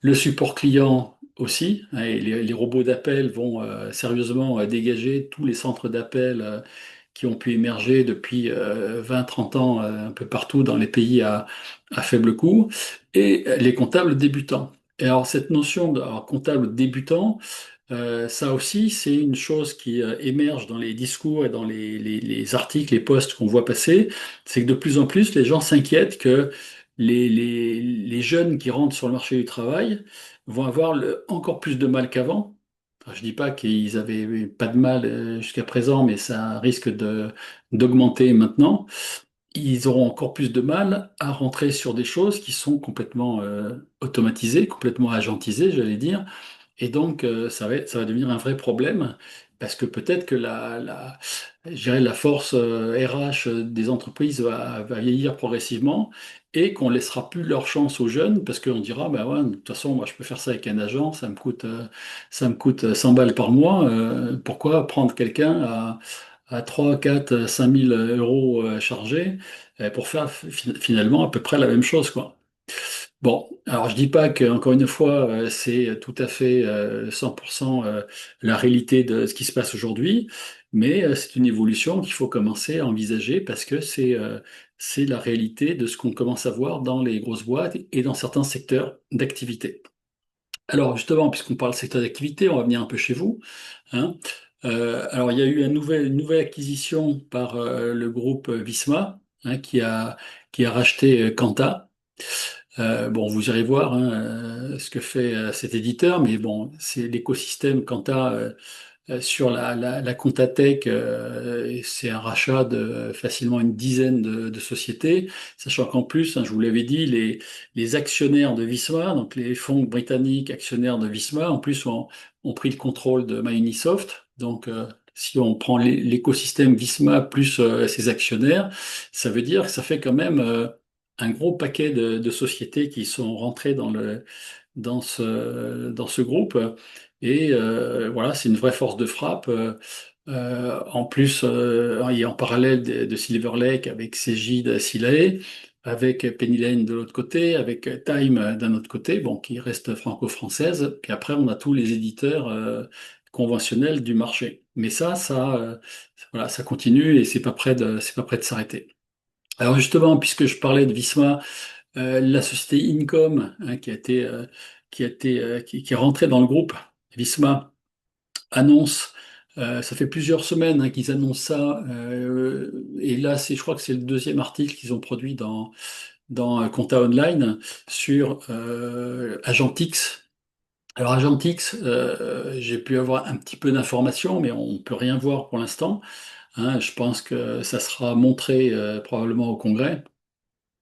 Le support client aussi, hein, et les robots d'appel vont sérieusement dégager tous les centres d'appel qui ont pu émerger depuis 20-30 ans un peu partout dans les pays à faible coût, et les comptables débutants. Et alors cette notion de alors, comptable débutant, ça aussi, c'est une chose qui émerge dans les discours et dans les articles, les posts qu'on voit passer, c'est que de plus en plus, les gens s'inquiètent que les jeunes qui rentrent sur le marché du travail vont avoir encore plus de mal qu'avant. Enfin, je dis pas qu'ils avaient pas de mal jusqu'à présent, mais ça risque d'augmenter maintenant. Ils auront encore plus de mal à rentrer sur des choses qui sont complètement automatisées, complètement agentisées, j'allais dire. Et donc, ça va devenir un vrai problème parce que peut-être que je dirais la force RH des entreprises va vieillir progressivement et qu'on laissera plus leur chance aux jeunes parce qu'on dira, bah ouais, de toute façon, moi, je peux faire ça avec un agent, ça me coûte 100 balles par mois. Pourquoi prendre quelqu'un à 3 4 5 000 euros chargés pour faire finalement à peu près la même chose, quoi. Bon, alors je dis pas que, encore une fois, c'est tout à fait 100% la réalité de ce qui se passe aujourd'hui, mais c'est une évolution qu'il faut commencer à envisager parce que c'est la réalité de ce qu'on commence à voir dans les grosses boîtes et dans certains secteurs d'activité. Alors justement, puisqu'on parle secteur d'activité, on va venir un peu chez vous, hein. Alors il y a eu une nouvelle acquisition par le groupe Visma, hein, qui a racheté Quanta. Bon, vous irez voir hein, ce que fait cet éditeur, mais bon, c'est l'écosystème Quanta sur la Contatech, et c'est un rachat de facilement une dizaine de sociétés, sachant qu'en plus, hein, je vous l'avais dit, les actionnaires de Visma, donc les fonds britanniques actionnaires de Visma, en plus ont pris le contrôle de Microsoft. Donc, si on prend l'écosystème Visma plus ses actionnaires, ça veut dire que ça fait quand même un gros paquet de sociétés qui sont rentrées dans ce groupe. Et voilà, c'est une vraie force de frappe. En plus, il y a en parallèle de Silver Lake avec Cegid Silae, avec Penny Lane de l'autre côté, avec Time d'un autre côté, bon, qui reste franco-française. Puis après, on a tous les éditeurs conventionnels du marché. Mais voilà, ça continue et c'est pas prêt de s'arrêter. Alors justement, puisque je parlais de Visma, la société Incom, hein, qui est rentrée dans le groupe Visma, annonce, ça fait plusieurs semaines hein, qu'ils annoncent ça, et là, je crois que c'est le deuxième article qu'ils ont produit dans Compta Online sur Agentix. Alors Agentix, j'ai pu avoir un petit peu d'informations, mais on ne peut rien voir pour l'instant, hein. Je pense que ça sera montré probablement au Congrès,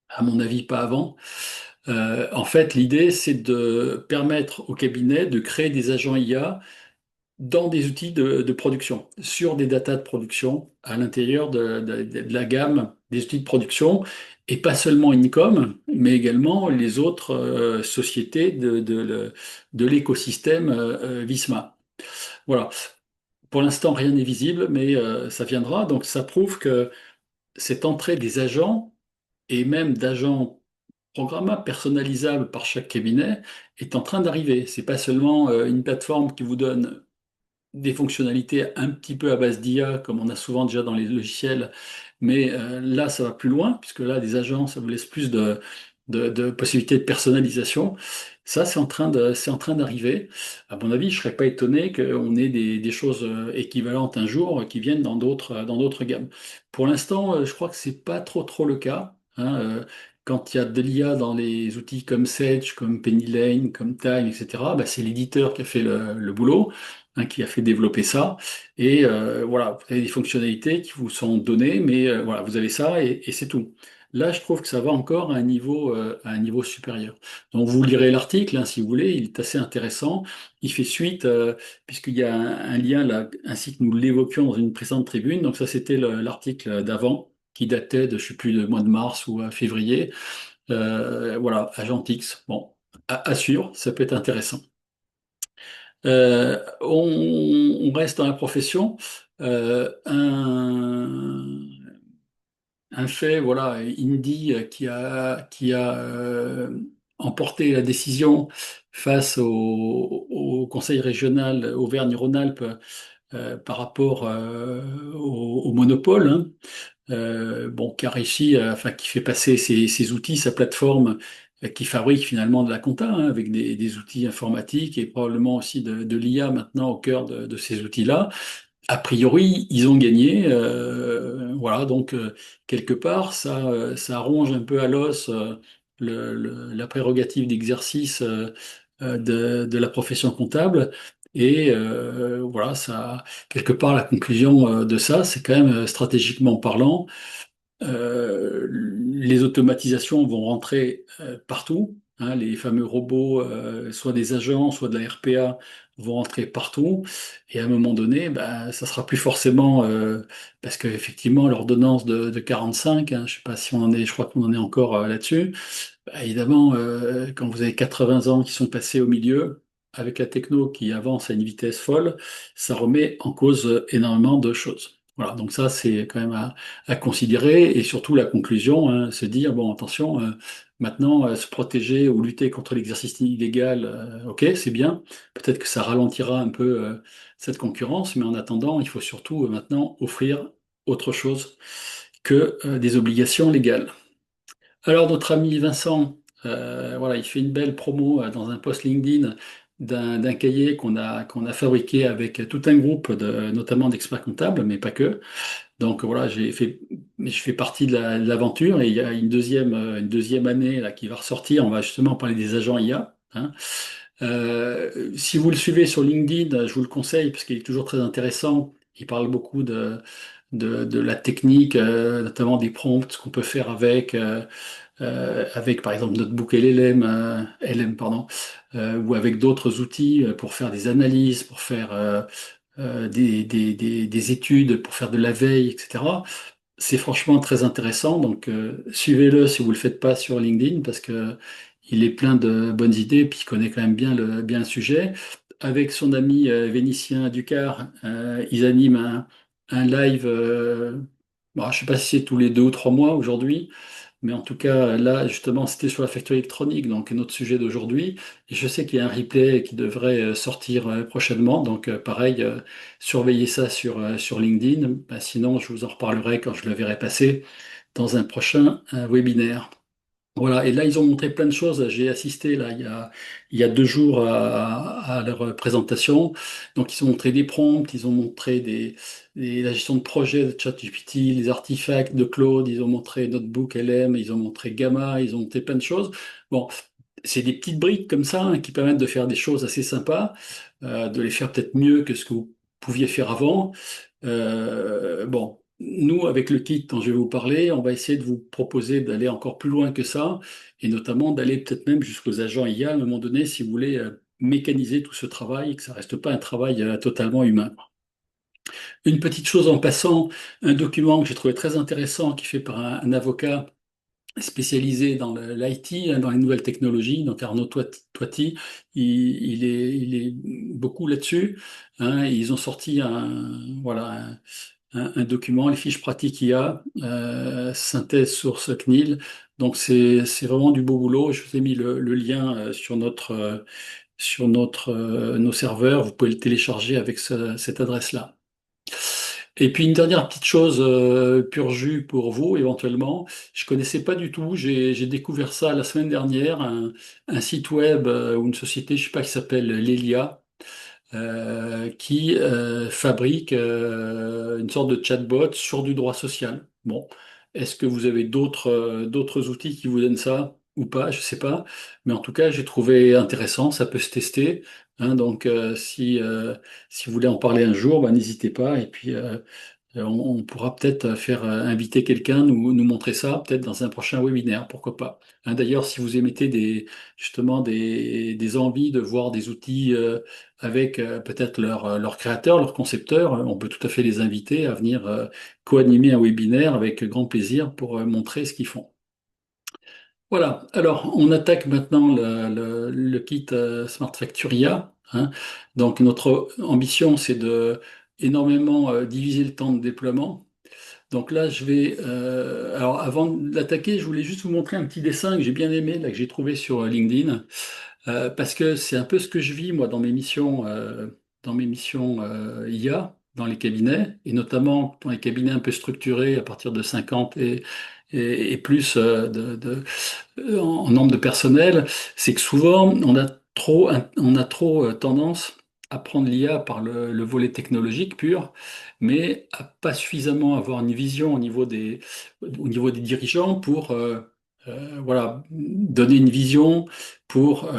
à mon avis pas avant. En fait, l'idée, c'est de permettre au cabinet de créer des agents IA dans des outils de production, sur des datas de production, à l'intérieur de la gamme des outils de production, et pas seulement Income, mais également les autres sociétés de l'écosystème Visma. Voilà. Pour l'instant, rien n'est visible, mais ça viendra. Donc, ça prouve que cette entrée des agents, et même d'agents programmable, personnalisable par chaque cabinet, est en train d'arriver. C'est pas seulement une plateforme qui vous donne des fonctionnalités un petit peu à base d'IA, comme on a souvent déjà dans les logiciels, mais là, ça va plus loin, puisque là, des agents, ça vous laisse plus de possibilités de personnalisation. Ça, c'est en train d'arriver. À mon avis, je serais pas étonné qu'on ait des choses équivalentes un jour qui viennent dans d'autres gammes. Pour l'instant, je crois que c'est pas trop le cas, hein. Quand il y a de l'IA dans les outils comme Sage, comme Penny comme Time, etc., bah, c'est l'éditeur qui a fait le boulot, hein, qui a fait développer ça. Et voilà, vous avez des fonctionnalités qui vous sont données, mais voilà, vous avez ça et c'est tout. Là, je trouve que ça va encore à un niveau supérieur. Donc, vous lirez l'article, hein, si vous voulez, il est assez intéressant. Il fait suite, puisqu'il y a un lien là, ainsi que nous l'évoquions dans une précédente tribune. Donc, ça, c'était l'article d'avant, qui datait de, je sais plus, de mois de mars ou février. Voilà, Agentix. Bon, à suivre, ça peut être intéressant. On reste dans la profession. Euh, un, un fait, voilà, Indy qui a emporté la décision face au Conseil régional Auvergne-Rhône-Alpes par rapport au monopole, hein, bon, qui a réussi, enfin, qui fait passer ses outils, sa plateforme, qui fabrique finalement de la compta, hein, avec des outils informatiques et probablement aussi de l'IA maintenant au cœur de ces outils-là. A priori, ils ont gagné. Voilà, donc quelque part, ça ronge un peu à l'os la prérogative d'exercice de la profession comptable. Et voilà, ça, quelque part, la conclusion de ça, c'est quand même stratégiquement parlant, les automatisations vont rentrer partout, hein, les fameux robots, soit des agents, soit de la RPA, vont rentrer partout. Et à un moment donné, bah, ça sera plus forcément, parce qu'effectivement, l'ordonnance de 45, hein, je sais pas si on en est, je crois qu'on en est encore là-dessus. Bah, évidemment, quand vous avez 80 ans qui sont passés au milieu, avec la techno qui avance à une vitesse folle, ça remet en cause énormément de choses. Voilà, donc ça, c'est quand même à considérer. Et surtout la conclusion, hein, se dire, bon, attention, maintenant, se protéger ou lutter contre l'exercice illégal, ok, c'est bien. Peut-être que ça ralentira un peu cette concurrence, mais en attendant, il faut surtout maintenant offrir autre chose que des obligations légales. Alors, notre ami Vincent, voilà, il fait une belle promo dans un post LinkedIn d'un cahier qu'on a fabriqué avec tout un groupe notamment d'experts comptables, mais pas que. Donc voilà, je fais partie de l'aventure et il y a une deuxième année là, qui va ressortir. On va justement parler des agents IA, hein. Si vous le suivez sur LinkedIn, je vous le conseille parce qu'il est toujours très intéressant. Il parle beaucoup de la technique, notamment des prompts, ce qu'on peut faire avec par exemple Notebook LLM, pardon, ou avec d'autres outils pour faire des analyses, pour faire des études, pour faire de la veille, etc. C'est franchement très intéressant, donc suivez-le si vous ne le faites pas sur LinkedIn parce que il est plein de bonnes idées et puis il connaît quand même bien le sujet. Avec son ami Vénitien Ducard, ils animent un live, bon, je ne sais pas si c'est tous les 2 ou 3 mois aujourd'hui, mais en tout cas, là, justement, c'était sur la facture électronique, donc notre sujet d'aujourd'hui. Et je sais qu'il y a un replay qui devrait sortir prochainement. Donc, pareil, surveillez ça sur LinkedIn. Bah, sinon, je vous en reparlerai quand je le verrai passer dans un prochain webinaire. Voilà, et là, ils ont montré plein de choses. J'ai assisté, là, il y a 2 jours à leur présentation. Donc, ils ont montré des prompts, ils ont montré la gestion de projet de ChatGPT, les artefacts de Claude, ils ont montré Notebook LM, ils ont montré Gamma, ils ont montré plein de choses. Bon, c'est des petites briques comme ça, hein, qui permettent de faire des choses assez sympas, de les faire peut-être mieux que ce que vous pouviez faire avant. Bon, nous, avec le kit dont je vais vous parler, on va essayer de vous proposer d'aller encore plus loin que ça, et notamment d'aller peut-être même jusqu'aux agents IA à un moment donné, si vous voulez mécaniser tout ce travail, et que ça reste pas un travail totalement humain. Une petite chose en passant, un document que j'ai trouvé très intéressant, qui est fait par un avocat spécialisé dans l'IT, hein, dans les nouvelles technologies, donc Arnaud Toiti, il est beaucoup là-dessus, hein. Ils ont sorti voilà, un document, les fiches pratiques IA, synthèse source CNIL. Donc c'est vraiment du beau boulot. Je vous ai mis le lien sur nos serveurs. Vous pouvez le télécharger avec cette adresse-là. Et puis une dernière petite chose pur jus pour vous éventuellement. Je connaissais pas du tout. J'ai découvert ça la semaine dernière. Un site web ou une société, je sais pas, qui s'appelle Lelia, qui fabrique une sorte de chatbot sur du droit social. Bon, est-ce que vous avez d'autres outils qui vous donnent ça ou pas? Je sais pas, mais en tout cas, j'ai trouvé intéressant. Ça peut se tester, hein. Donc, si vous voulez en parler un jour, bah, n'hésitez pas. Et puis, on pourra peut-être faire inviter quelqu'un, nous montrer ça, peut-être dans un prochain webinaire, pourquoi pas. Hein, d'ailleurs, si vous émettez justement des envies de voir des outils avec peut-être leur créateur, leur concepteur, on peut tout à fait les inviter à venir co-animer un webinaire avec grand plaisir pour montrer ce qu'ils font. Voilà, alors on attaque maintenant le kit Smart Facturia. hein. Donc notre ambition, c'est de énormément diviser le temps de déploiement. Donc là, alors avant de l'attaquer, je voulais juste vous montrer un petit dessin que j'ai bien aimé, là, que j'ai trouvé sur LinkedIn. Parce que c'est un peu ce que je vis moi dans mes missions IA dans les cabinets et notamment dans les cabinets un peu structurés à partir de 50 et plus en nombre de personnel, c'est que souvent on a trop tendance à prendre l'IA par le volet technologique pur, mais à pas suffisamment avoir une vision au niveau des dirigeants pour voilà, donner une vision pour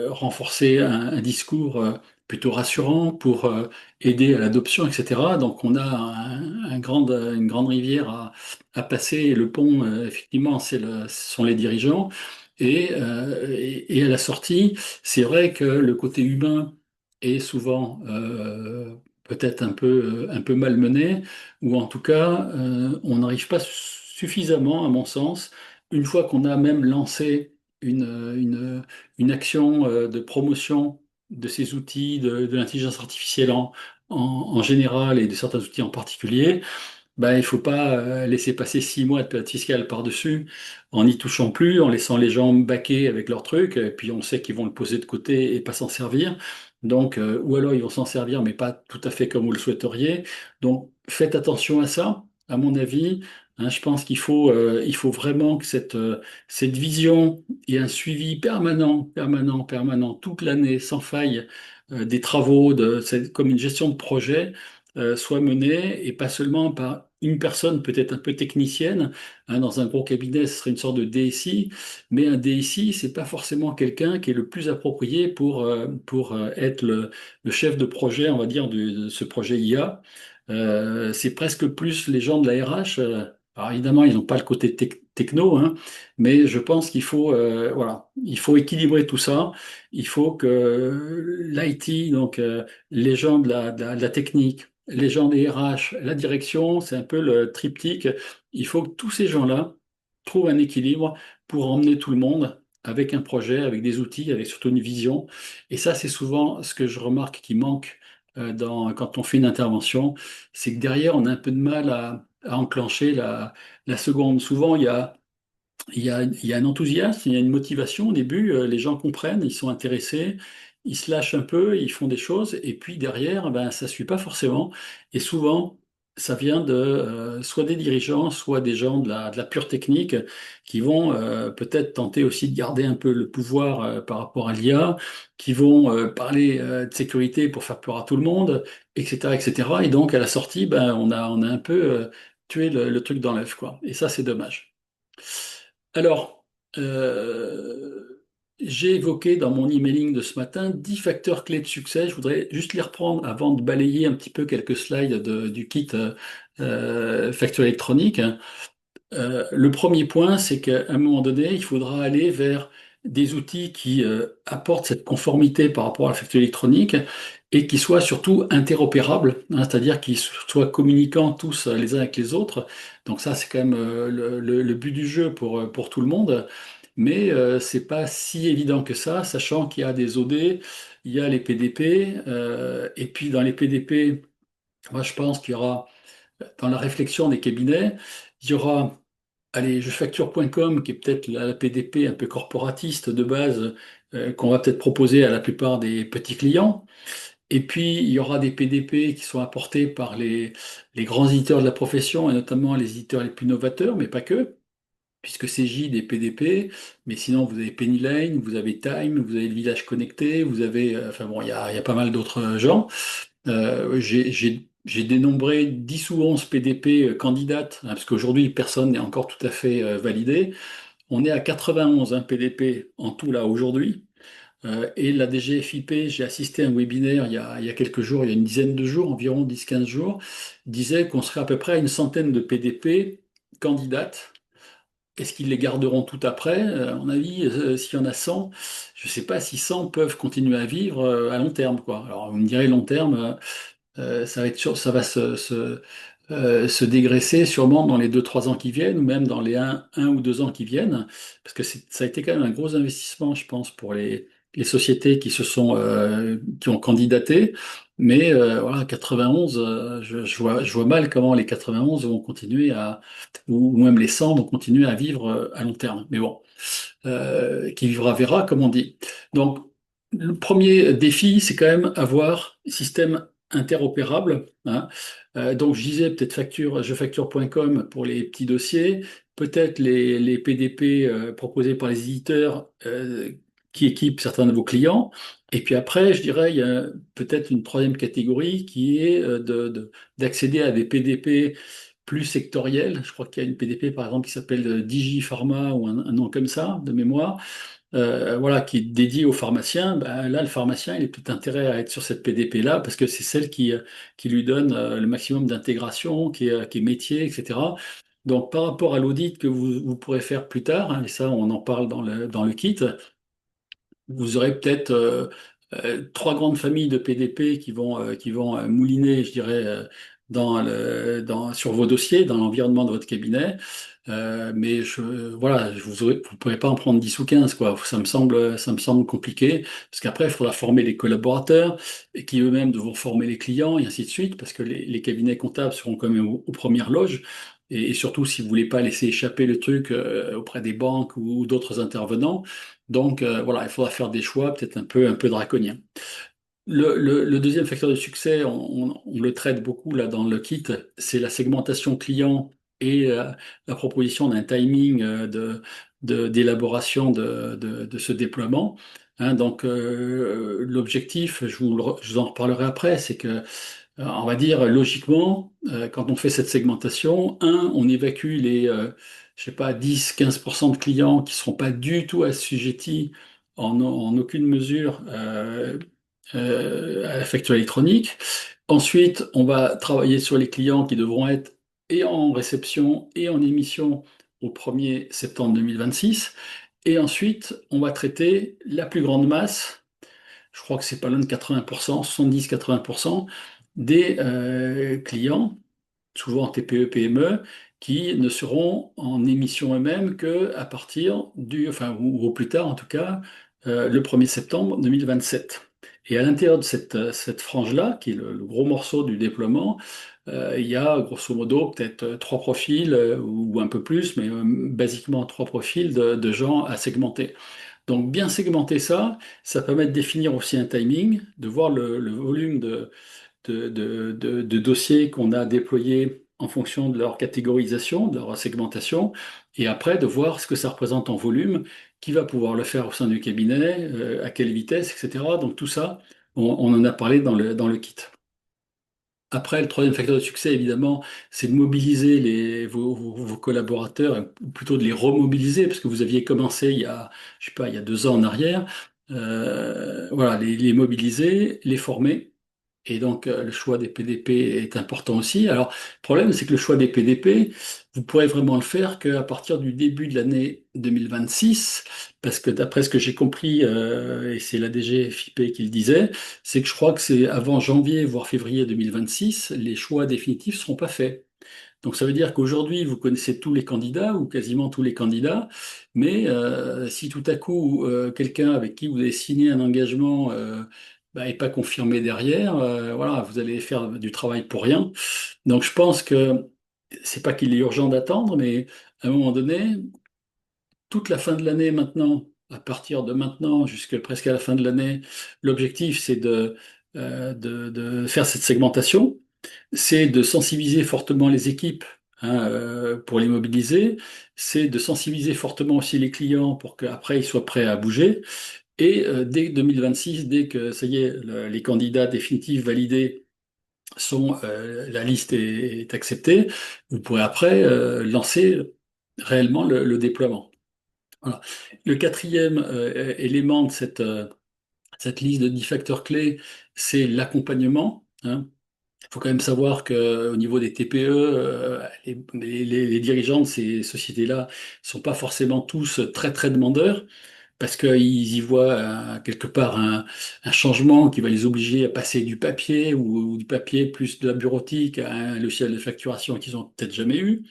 renforcer un discours plutôt rassurant, pour aider à l'adoption, etc. Donc on a une grande rivière à passer et le pont, effectivement, ce sont les dirigeants. Et à la sortie, c'est vrai que le côté humain est souvent peut-être un peu malmené, ou en tout cas, on n'arrive pas suffisamment, à mon sens, une fois qu'on a même lancé une action de promotion de ces outils de l'intelligence artificielle en général et de certains outils en particulier, ben, il ne faut pas laisser passer 6 mois de période fiscale par-dessus en n'y touchant plus, en laissant les gens baquer avec leurs trucs, et puis on sait qu'ils vont le poser de côté et pas s'en servir. Donc, ou alors ils vont s'en servir, mais pas tout à fait comme vous le souhaiteriez. Donc, faites attention à ça, à mon avis. Hein, je pense il faut vraiment que cette vision et un suivi permanent, toute l'année, sans faille, des travaux, comme une gestion de projet soit menée et pas seulement par une personne peut-être un peu technicienne. Hein, dans un gros cabinet, ce serait une sorte de DSI, mais un DSI, c'est pas forcément quelqu'un qui est le plus approprié pour être le chef de projet, on va dire, de ce projet IA. C'est presque plus les gens de la RH. Alors évidemment, ils n'ont pas le côté techno, hein, mais je pense qu'il faut, voilà, il faut équilibrer tout ça. Il faut que l'IT, donc les gens de la technique, les gens des RH, la direction, c'est un peu le triptyque. Il faut que tous ces gens-là trouvent un équilibre pour emmener tout le monde avec un projet, avec des outils, avec surtout une vision. Et ça, c'est souvent ce que je remarque qui manque quand on fait une intervention, c'est que derrière, on a un peu de mal à enclencher la seconde. Souvent, il y a un enthousiasme, il y a une motivation au début, les gens comprennent, ils sont intéressés, ils se lâchent un peu, ils font des choses, et puis derrière, ben, ça ne suit pas forcément. Et souvent, ça vient de soit des dirigeants, soit des gens de la pure technique qui vont peut-être tenter aussi de garder un peu le pouvoir par rapport à l'IA, qui vont parler de sécurité pour faire peur à tout le monde, etc., etc. Et cetera. Et donc, à la sortie, ben, on a un peu tué le truc dans l'œuf, quoi. Et ça, c'est dommage. Alors, j'ai évoqué dans mon emailing de ce matin 10 facteurs clés de succès. Je voudrais juste les reprendre avant de balayer un petit peu quelques slides du kit facture électronique. Le premier point, c'est qu'à un moment donné, il faudra aller vers des outils qui apportent cette conformité par rapport à la facture électronique et qui soient surtout interopérables, hein, c'est-à-dire qu'ils soient communicants tous les uns avec les autres. Donc ça, c'est quand même le but du jeu pour tout le monde. Mais c'est pas si évident que ça, sachant qu'il y a des OD, il y a les PDP, et puis dans les PDP, moi je pense qu'il y aura, dans la réflexion des cabinets, il y aura allez, jefacture.com, qui est peut-être la PDP un peu corporatiste de base, qu'on va peut-être proposer à la plupart des petits clients. Et puis, il y aura des PDP qui sont apportés par les grands éditeurs de la profession, et notamment les éditeurs les plus novateurs, mais pas que, puisque c'est J des PDP, mais sinon vous avez Pennyline, vous avez Time, vous avez le village connecté, vous avez, enfin bon, il y a pas mal d'autres gens. J'ai dénombré 10 ou 11 PDP candidates, hein, parce qu'aujourd'hui, personne n'est encore tout à fait validé. On est à 91 hein, PDP en tout là aujourd'hui. Et la DGFIP, j'ai assisté à un webinaire il y a quelques jours, il y a une dizaine de jours, environ 10 15 jours, disait qu'on serait à peu près à une centaine de PDP candidates. Est-ce qu'ils les garderont tout après? À mon avis, s'il y en a 100, je ne sais pas si 100 peuvent continuer à vivre à long terme, quoi. Alors, vous me direz long terme, ça va être ça va se dégraisser sûrement dans les 2 3 ans qui viennent, ou même dans les un ou 2 ans qui viennent, parce que ça a été quand même un gros investissement, je pense, pour les sociétés qui ont candidaté. Mais voilà, 91, je vois mal comment les 91 vont continuer ou même les 100 vont continuer à vivre à long terme. Mais bon, qui vivra verra, comme on dit. Donc, le premier défi, c'est quand même avoir un système interopérable, hein. Donc, je disais peut-être jefacture.com pour les petits dossiers, peut-être les PDP proposés par les éditeurs qui équipent certains de vos clients. Et puis après, je dirais, il y a peut-être une troisième catégorie qui est d'accéder à des PDP plus sectoriels. Je crois qu'il y a une PDP, par exemple, qui s'appelle DigiPharma ou un nom comme ça, de mémoire, voilà, qui est dédié aux pharmaciens. Ben, là, le pharmacien, il a tout intérêt à être sur cette PDP-là parce que c'est celle qui lui donne le maximum d'intégration, qui est métier, etc. Donc, par rapport à l'audit que vous pourrez faire plus tard, hein, et ça, on en parle dans le kit, vous aurez peut-être trois grandes familles de PDP qui vont mouliner, je dirais, sur vos dossiers, dans l'environnement de votre cabinet. Mais voilà, vous pourrez pas en prendre 10 ou 15, quoi. Ça me semble compliqué, parce qu'après, il faudra former les collaborateurs, et qui eux-mêmes devront former les clients, et ainsi de suite, parce que les cabinets comptables seront quand même aux premières loges. Et surtout, si vous voulez pas laisser échapper le truc auprès des banques ou d'autres intervenants. Donc voilà, il faudra faire des choix peut-être un peu draconiens. Le deuxième facteur de succès, on le traite beaucoup là dans le kit, c'est la segmentation client et la proposition d'un timing d'élaboration de ce déploiement. Hein, donc l'objectif, je vous en reparlerai après, c'est que on va dire logiquement, quand on fait cette segmentation, on évacue je sais pas, 10-15% de clients qui ne seront pas du tout assujettis en aucune mesure à la facture électronique. Ensuite, on va travailler sur les clients qui devront être et en réception et en émission au 1er septembre 2026. Et ensuite, on va traiter la plus grande masse, je crois que c'est pas loin de 80%, 70-80% des clients, souvent TPE, PME, qui ne seront en émission eux-mêmes qu'à partir enfin, ou au plus tard en tout cas, le 1er septembre 2027. Et à l'intérieur de cette frange-là, qui est le gros morceau du déploiement, il y a grosso modo peut-être trois profils ou un peu plus, mais basiquement trois profils de gens à segmenter. Donc bien segmenter ça, ça permet de définir aussi un timing, de voir le volume de dossiers qu'on a déployés en fonction de leur catégorisation, de leur segmentation, et après de voir ce que ça représente en volume, qui va pouvoir le faire au sein du cabinet, à quelle vitesse, etc. Donc tout ça, on en a parlé dans le kit. Après, le troisième facteur de succès, évidemment, c'est de mobiliser vos collaborateurs, ou plutôt de les remobiliser, parce que vous aviez commencé je sais pas, il y a 2 ans en arrière. Voilà, les mobiliser, les former. Et donc, le choix des PDP est important aussi. Alors, le problème, c'est que le choix des PDP, vous pourrez vraiment le faire qu'à partir du début de l'année 2026, parce que d'après ce que j'ai compris, et c'est la DG FIP qui le disait, c'est que je crois que c'est avant janvier, voire février 2026, les choix définitifs ne seront pas faits. Donc ça veut dire qu'aujourd'hui, vous connaissez tous les candidats ou quasiment tous les candidats, mais si tout à coup, quelqu'un avec qui vous avez signé un engagement n'est pas confirmé derrière, voilà, vous allez faire du travail pour rien. Donc je pense que c'est pas qu'il est urgent d'attendre, mais à un moment donné, toute la fin de l'année maintenant, à partir de maintenant jusqu'à presque à la fin de l'année, l'objectif c'est de faire cette segmentation, c'est de sensibiliser fortement les équipes, hein, pour les mobiliser, c'est de sensibiliser fortement aussi les clients pour qu'après ils soient prêts à bouger. Et dès 2026, dès que ça y est, les candidats définitifs validés la liste est acceptée, vous pourrez après lancer réellement le déploiement. Voilà. Le quatrième élément de cette liste de 10 facteurs clés, c'est l'accompagnement, hein. Il faut quand même savoir qu'au niveau des TPE, les dirigeants de ces sociétés-là ne sont pas forcément tous très très demandeurs parce qu'ils y voient quelque part un changement qui va les obliger à passer du papier ou du papier plus de la bureautique à un logiciel de facturation qu'ils n'ont peut-être jamais eu.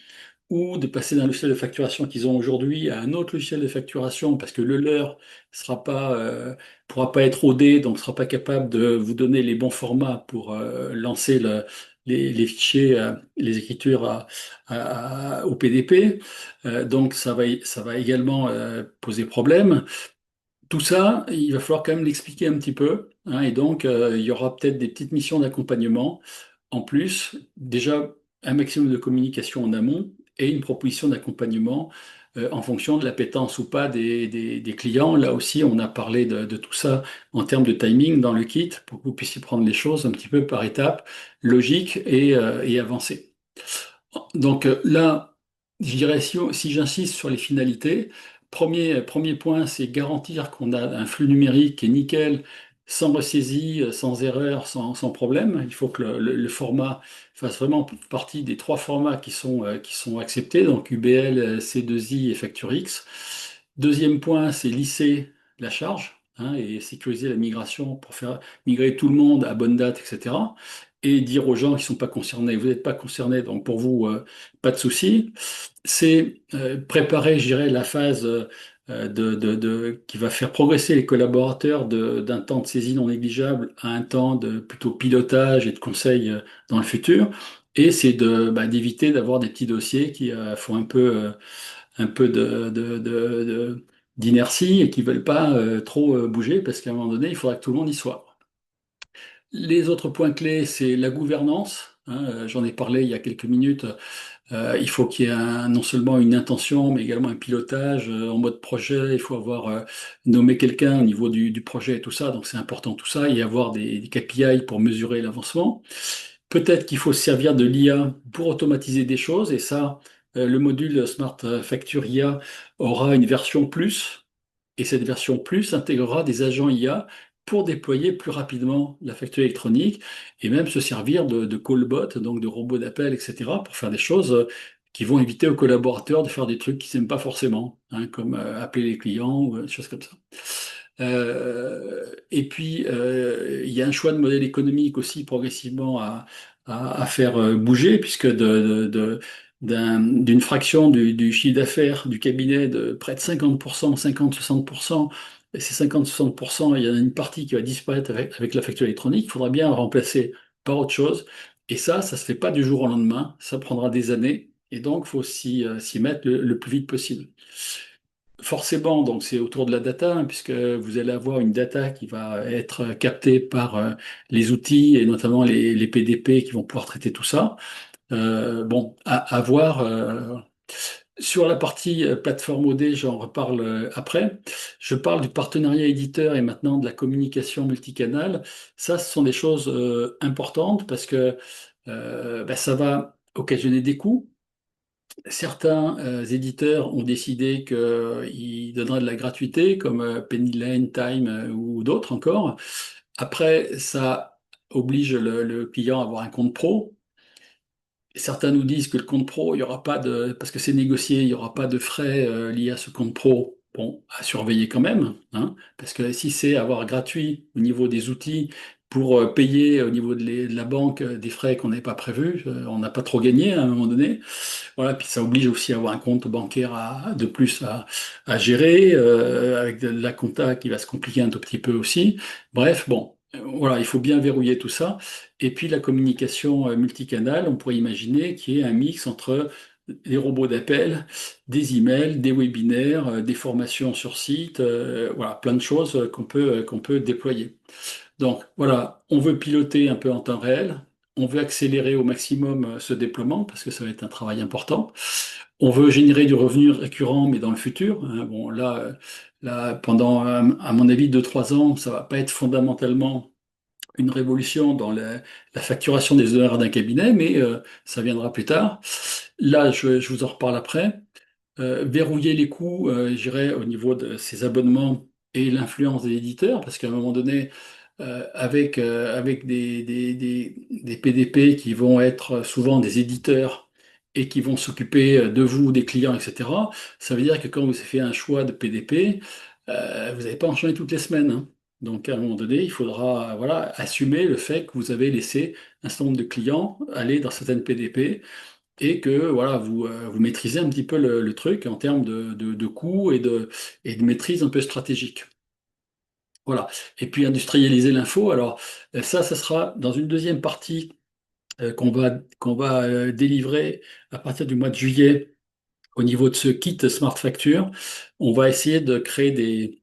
ou de passer d'un logiciel de facturation qu'ils ont aujourd'hui à un autre logiciel de facturation parce que le leur pourra pas être rodé, donc ne sera pas capable de vous donner les bons formats pour lancer les fichiers, les écritures au PDP. Donc ça va également poser problème. Tout ça, il va falloir quand même l'expliquer un petit peu, hein, et donc il y aura peut-être des petites missions d'accompagnement en plus, déjà un maximum de communication en amont et une proposition d'accompagnement en fonction de l'appétence ou pas des clients. Là aussi, on a parlé de tout ça en termes de timing dans le kit pour que vous puissiez prendre les choses un petit peu par étapes, logiques et avancer. Donc là, je dirais, si j'insiste sur les finalités, premier point, c'est garantir qu'on a un flux numérique qui est nickel, sans ressaisie, sans erreur, sans problème. Il faut que le format fasse vraiment partie des trois formats qui sont acceptés, donc UBL, C2I et FactureX. Deuxième point, c'est lisser la charge, hein, et sécuriser la migration pour faire migrer tout le monde à bonne date, etc. Et dire aux gens qui ne sont pas concernés, vous n'êtes pas concernés, donc pour vous, pas de souci. C'est préparer, je dirais, la phase qui va faire progresser les collaborateurs d'un temps de saisie non négligeable à un temps de plutôt pilotage et de conseil dans le futur. Et c'est d'éviter d'avoir des petits dossiers qui font un peu d'inertie et qui ne veulent pas trop bouger parce qu'à un moment donné, il faudra que tout le monde y soit. Les autres points clés, c'est la gouvernance, hein, j'en ai parlé il y a quelques minutes. Il faut qu'il y ait non seulement une intention, mais également un pilotage en mode projet. Il faut avoir nommé quelqu'un au niveau du projet et tout ça. Donc c'est important tout ça et avoir des KPI pour mesurer l'avancement. Peut-être qu'il faut se servir de l'IA pour automatiser des choses. Et ça, le module Smart Facture IA aura une version plus. Et cette version plus intégrera des agents IA pour déployer plus rapidement la facture électronique et même se servir de callbots, donc de robots d'appel, etc., pour faire des choses qui vont éviter aux collaborateurs de faire des trucs qu'ils n'aiment pas forcément, hein, comme appeler les clients ou des choses comme ça. Et puis, il y a un choix de modèle économique aussi progressivement à faire bouger, puisque d'une fraction du chiffre d'affaires du cabinet de près de 50%, 50-60%, et ces 50-60%, il y en a une partie qui va disparaître avec la facture électronique, il faudra bien la remplacer par autre chose. Et ça se fait pas du jour au lendemain, ça prendra des années, et donc il faut s'y mettre le plus vite possible. Forcément, donc c'est autour de la data, hein, puisque vous allez avoir une data qui va être captée par les outils et notamment les PDP qui vont pouvoir traiter tout ça. Bon, à voir. Sur la partie plateforme OD, j'en reparle après. Je parle du partenariat éditeur et maintenant de la communication multicanal. Ça, ce sont des choses importantes parce que ça va occasionner des coûts. Certains éditeurs ont décidé qu'ils donneraient de la gratuité, comme Penny Lane, Time ou d'autres encore. Après, ça oblige le client à avoir un compte pro. Certains nous disent que le compte pro, il y aura pas parce que c'est négocié, il n'y aura pas de frais liés à ce compte pro. Bon, à surveiller quand même, hein, parce que si c'est avoir gratuit au niveau des outils pour payer au niveau de la banque des frais qu'on n'avait pas prévus, on n'a pas trop gagné à un moment donné. Voilà, puis ça oblige aussi à avoir un compte bancaire de plus à gérer, avec de la compta qui va se compliquer un tout petit peu aussi. Bref, bon, voilà, il faut bien verrouiller tout ça. Et puis la communication multicanal, on pourrait imaginer qu'il y ait un mix entre des robots d'appel, des emails, des webinaires, des formations sur site, voilà, plein de choses qu'on peut déployer. Donc voilà, on veut piloter un peu en temps réel, on veut accélérer au maximum ce déploiement parce que ça va être un travail important. On veut générer du revenu récurrent, mais dans le futur, hein. Bon, là, pendant, à mon avis, 2 3 ans, ça va pas être fondamentalement une révolution dans la facturation des honoraires d'un cabinet, mais ça viendra plus tard. Là, je vous en reparle après. Verrouiller les coûts, je dirais, au niveau de ces abonnements et l'influence des éditeurs, parce qu'à un moment donné, avec des PDP qui vont être souvent des éditeurs et qui vont s'occuper de vous, des clients, etc., ça veut dire que quand vous avez fait un choix de PDP, vous n'allez pas en changer toutes les semaines, hein. Donc à un moment donné, il faudra voilà, assumer le fait que vous avez laissé un certain nombre de clients aller dans certaines PDP et que voilà, vous maîtrisez un petit peu le truc en termes de coûts et de maîtrise un peu stratégique. Voilà. Et puis industrialiser l'info. Alors ça sera dans une deuxième partie qu'on va délivrer à partir du mois de juillet au niveau de ce kit Smart Facture. On va essayer de créer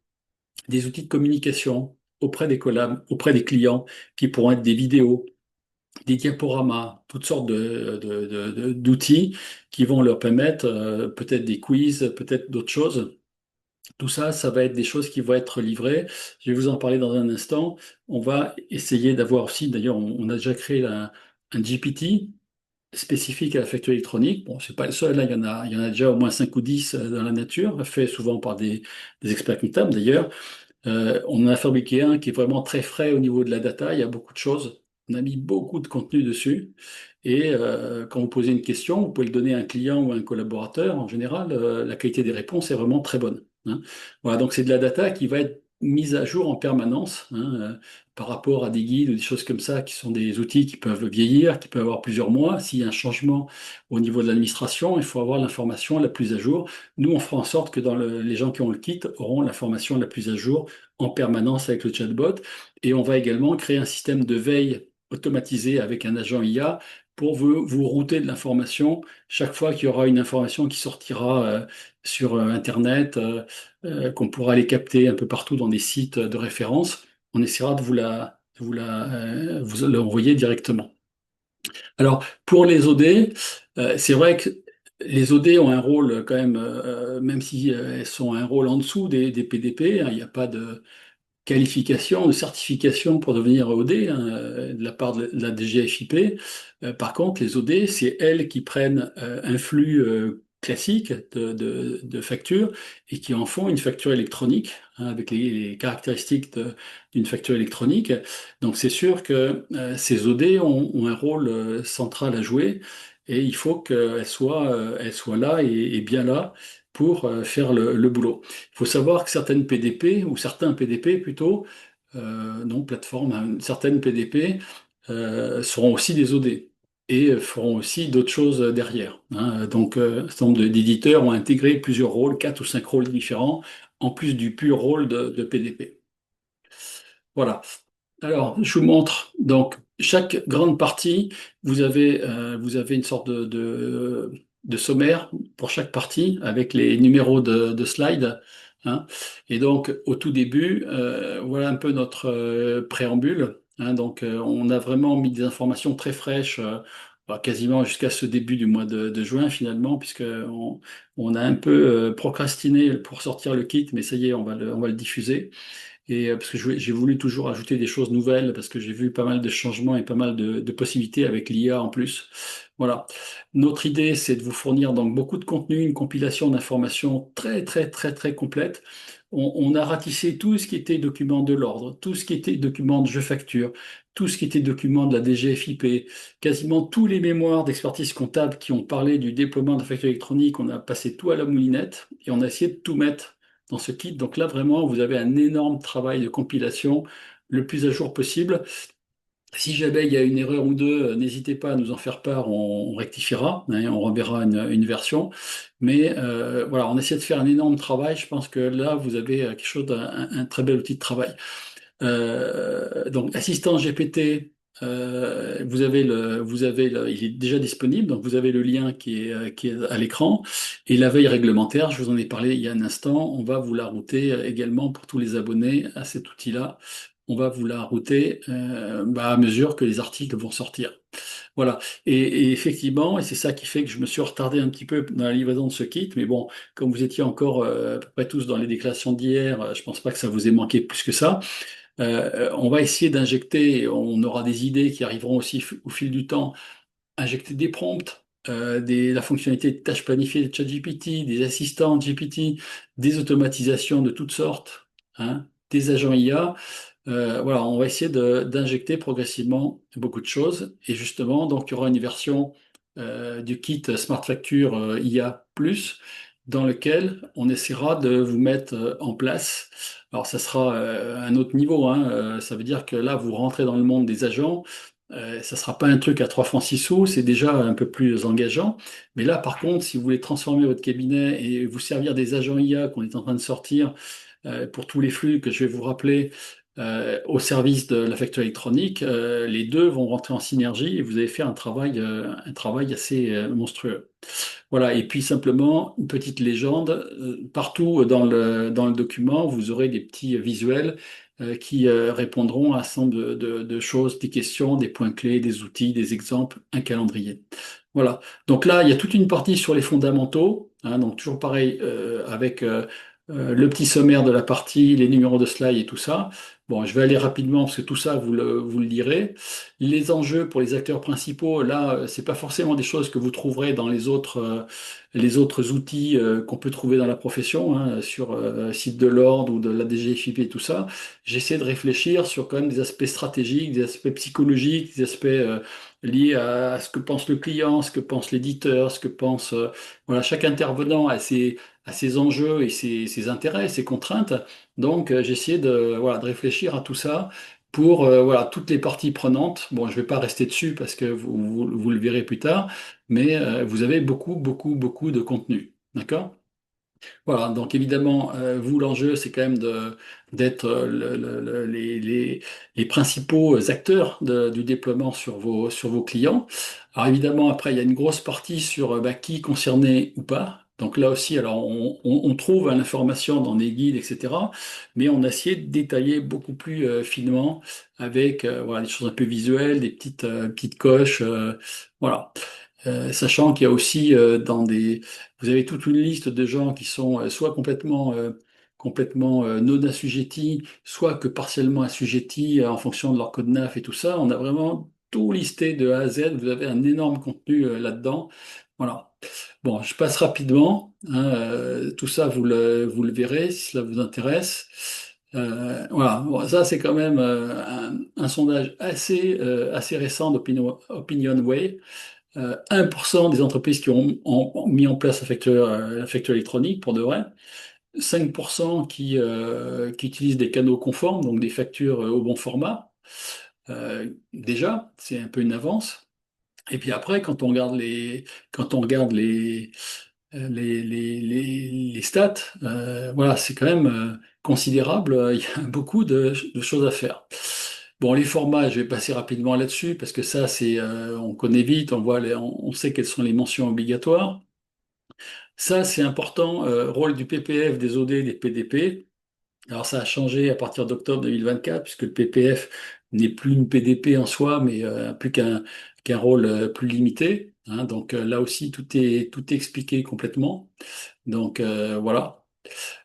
des outils de communication auprès des collabs, auprès des clients, qui pourront être des vidéos, des diaporamas, toutes sortes d'outils qui vont leur permettre peut-être des quiz, peut-être d'autres choses. Tout ça, ça va être des choses qui vont être livrées. Je vais vous en parler dans un instant. On va essayer d'avoir aussi, d'ailleurs, on a déjà créé un GPT spécifique à la facture électronique. Bon, c'est pas le seul, là, il y en a déjà au moins 5 ou 10 dans la nature, fait souvent par des experts comptables d'ailleurs. On en a fabriqué un qui est vraiment très frais au niveau de la data. Il y a beaucoup de choses. On a mis beaucoup de contenu dessus. Et quand vous posez une question, vous pouvez le donner à un client ou à un collaborateur. En général, la qualité des réponses est vraiment très bonne, hein. Voilà, donc c'est de la data qui va être mise à jour en permanence, hein, par rapport à des guides ou des choses comme ça, qui sont des outils qui peuvent vieillir, qui peuvent avoir plusieurs mois. S'il y a un changement au niveau de l'administration, il faut avoir l'information la plus à jour. Nous, on fera en sorte que les gens qui ont le kit auront l'information la plus à jour en permanence avec le chatbot. Et on va également créer un système de veille automatisé avec un agent IA pour vous router de l'information chaque fois qu'il y aura une information qui sortira sur Internet, qu'on pourra aller capter un peu partout dans des sites de référence. On essaiera de vous l'envoyer directement. Alors, pour les OD, c'est vrai que les OD ont un rôle quand même, même si elles sont un rôle en dessous des PDP, hein, il n'y a pas de qualification, de certification pour devenir OD, hein, de la part de la DGFiP. Par contre, les OD, c'est elles qui prennent un flux classique de factures et qui en font une facture électronique, hein, avec les caractéristiques d'une facture électronique. Donc c'est sûr que ces OD ont un rôle central à jouer et il faut qu'elles soient là et bien là pour faire le boulot. Il faut savoir que certaines PDP, ou certains PDP plutôt, non, plateformes, hein, certaines PDP seront aussi des OD et feront aussi d'autres choses derrière, hein. Donc, un certain nombre d'éditeurs ont intégré plusieurs rôles, 4 ou 5 rôles différents, en plus du pur rôle de PDP. Voilà. Alors, je vous montre. Donc, chaque grande partie, vous avez une sorte de sommaire pour chaque partie avec les numéros de slides, hein. Et donc, au tout début, voilà un peu notre préambule, hein. Donc, on a vraiment mis des informations très fraîches, bah, quasiment jusqu'à ce début du mois de juin finalement, puisque on a un peu procrastiné pour sortir le kit, mais ça y est, on va le diffuser. Et parce que j'ai voulu toujours ajouter des choses nouvelles, parce que j'ai vu pas mal de changements et pas mal de possibilités avec l'IA en plus. Voilà. Notre idée, c'est de vous fournir donc beaucoup de contenu, une compilation d'informations très, très, très, très complète. On a ratissé tout ce qui était document de l'ordre, tout ce qui était document de jeu facture, tout ce qui était document de la DGFiP, quasiment tous les mémoires d'expertise comptable qui ont parlé du déploiement de la facture électronique. On a passé tout à la moulinette et on a essayé de tout mettre dans ce kit. Donc là, vraiment, vous avez un énorme travail de compilation le plus à jour possible. Si jamais il y a une erreur ou deux, n'hésitez pas à nous en faire part, on rectifiera, hein, on reverra une version. Mais voilà, on essaie de faire un énorme travail. Je pense que là, vous avez quelque chose un très bel outil de travail. Donc, assistant GPT, il est déjà disponible, donc vous avez le lien qui est à l'écran. Et la veille réglementaire, je vous en ai parlé il y a un instant, on va vous la router également pour tous les abonnés à cet outil-là. On va vous la router bah, à mesure que les articles vont sortir. Voilà. Et effectivement, et c'est ça qui fait que je me suis retardé un petit peu dans la livraison de ce kit, mais bon, comme vous étiez encore à peu près tous dans les déclarations d'hier, je pense pas que ça vous ait manqué plus que ça. On va essayer d'injecter, on aura des idées qui arriveront aussi au fil du temps, injecter des prompts, la fonctionnalité de tâches planifiées de ChatGPT, des assistants GPT, des automatisations de toutes sortes, hein, des agents IA. Voilà, on va essayer d'injecter progressivement beaucoup de choses. Et justement, donc, il y aura une version du kit Smart Facture IA Plus dans lequel on essaiera de vous mettre en place. Alors, ça sera un autre niveau, hein. Ça veut dire que là, vous rentrez dans le monde des agents. Ça ne sera pas un truc à 3 francs 6 sous, c'est déjà un peu plus engageant. Mais là, par contre, si vous voulez transformer votre cabinet et vous servir des agents IA qu'on est en train de sortir pour tous les flux que je vais vous rappeler au service de la facture électronique, les deux vont rentrer en synergie et vous allez faire un travail assez monstrueux. Voilà, et puis simplement, une petite légende, partout dans le document, vous aurez des petits visuels qui répondront à un certain nombre de choses, des questions, des points clés, des outils, des exemples, un calendrier. Voilà. Donc là, il y a toute une partie sur les fondamentaux, hein, donc toujours pareil, avec le petit sommaire de la partie, les numéros de slide et tout ça. Bon, je vais aller rapidement parce que tout ça, vous le lirez. Les enjeux pour les acteurs principaux, là, c'est pas forcément des choses que vous trouverez dans les autres outils qu'on peut trouver dans la profession, hein, sur site de l'ordre ou de la DGFiP et tout ça. J'essaie de réfléchir sur quand même des aspects stratégiques, des aspects psychologiques, des aspects liés à ce que pense le client, ce que pense l'éditeur, ce que pense voilà, chaque intervenant a ses enjeux et ses intérêts, ses contraintes. Donc, j'ai essayé voilà, de réfléchir à tout ça pour voilà, toutes les parties prenantes. Bon, je ne vais pas rester dessus parce que vous le verrez plus tard, mais vous avez beaucoup, beaucoup, beaucoup de contenu. D'accord? Voilà, donc évidemment, vous, l'enjeu, c'est quand même d'être les principaux acteurs du déploiement sur vos clients. Alors évidemment, après, il y a une grosse partie sur bah, qui est concerné ou pas. Donc là aussi, alors on trouve hein, l'information dans des guides, etc. Mais on a essayé de détailler beaucoup plus finement avec voilà, des choses un peu visuelles, des petites coches. Voilà. Sachant qu'il y a aussi vous avez toute une liste de gens qui sont soit complètement non assujettis, soit que partiellement assujettis en fonction de leur code NAF et tout ça. On a vraiment tout listé de A à Z. Vous avez un énorme contenu là-dedans. Voilà. Bon, je passe rapidement, hein, tout ça, vous le verrez si cela vous intéresse. Voilà. Bon, ça c'est quand même un sondage assez récent d'OpinionWay. 1% des entreprises qui ont mis en place la facture électronique pour de vrai, 5% qui utilisent des canaux conformes, donc des factures au bon format. Déjà, c'est un peu une avance. Et puis après, quand on regarde les stats, voilà, c'est quand même considérable. Il y a beaucoup de choses à faire. Bon, les formats, je vais passer rapidement là-dessus parce que ça, on connaît vite, on sait quelles sont les mentions obligatoires. Ça, c'est important. Rôle du PPF, des OD, des PDP. Alors, ça a changé à partir d'octobre 2024 puisque le PPF n'est plus une PDP en soi, mais plus qu'un rôle plus limité. Hein. Donc là aussi, tout est expliqué complètement. Donc voilà.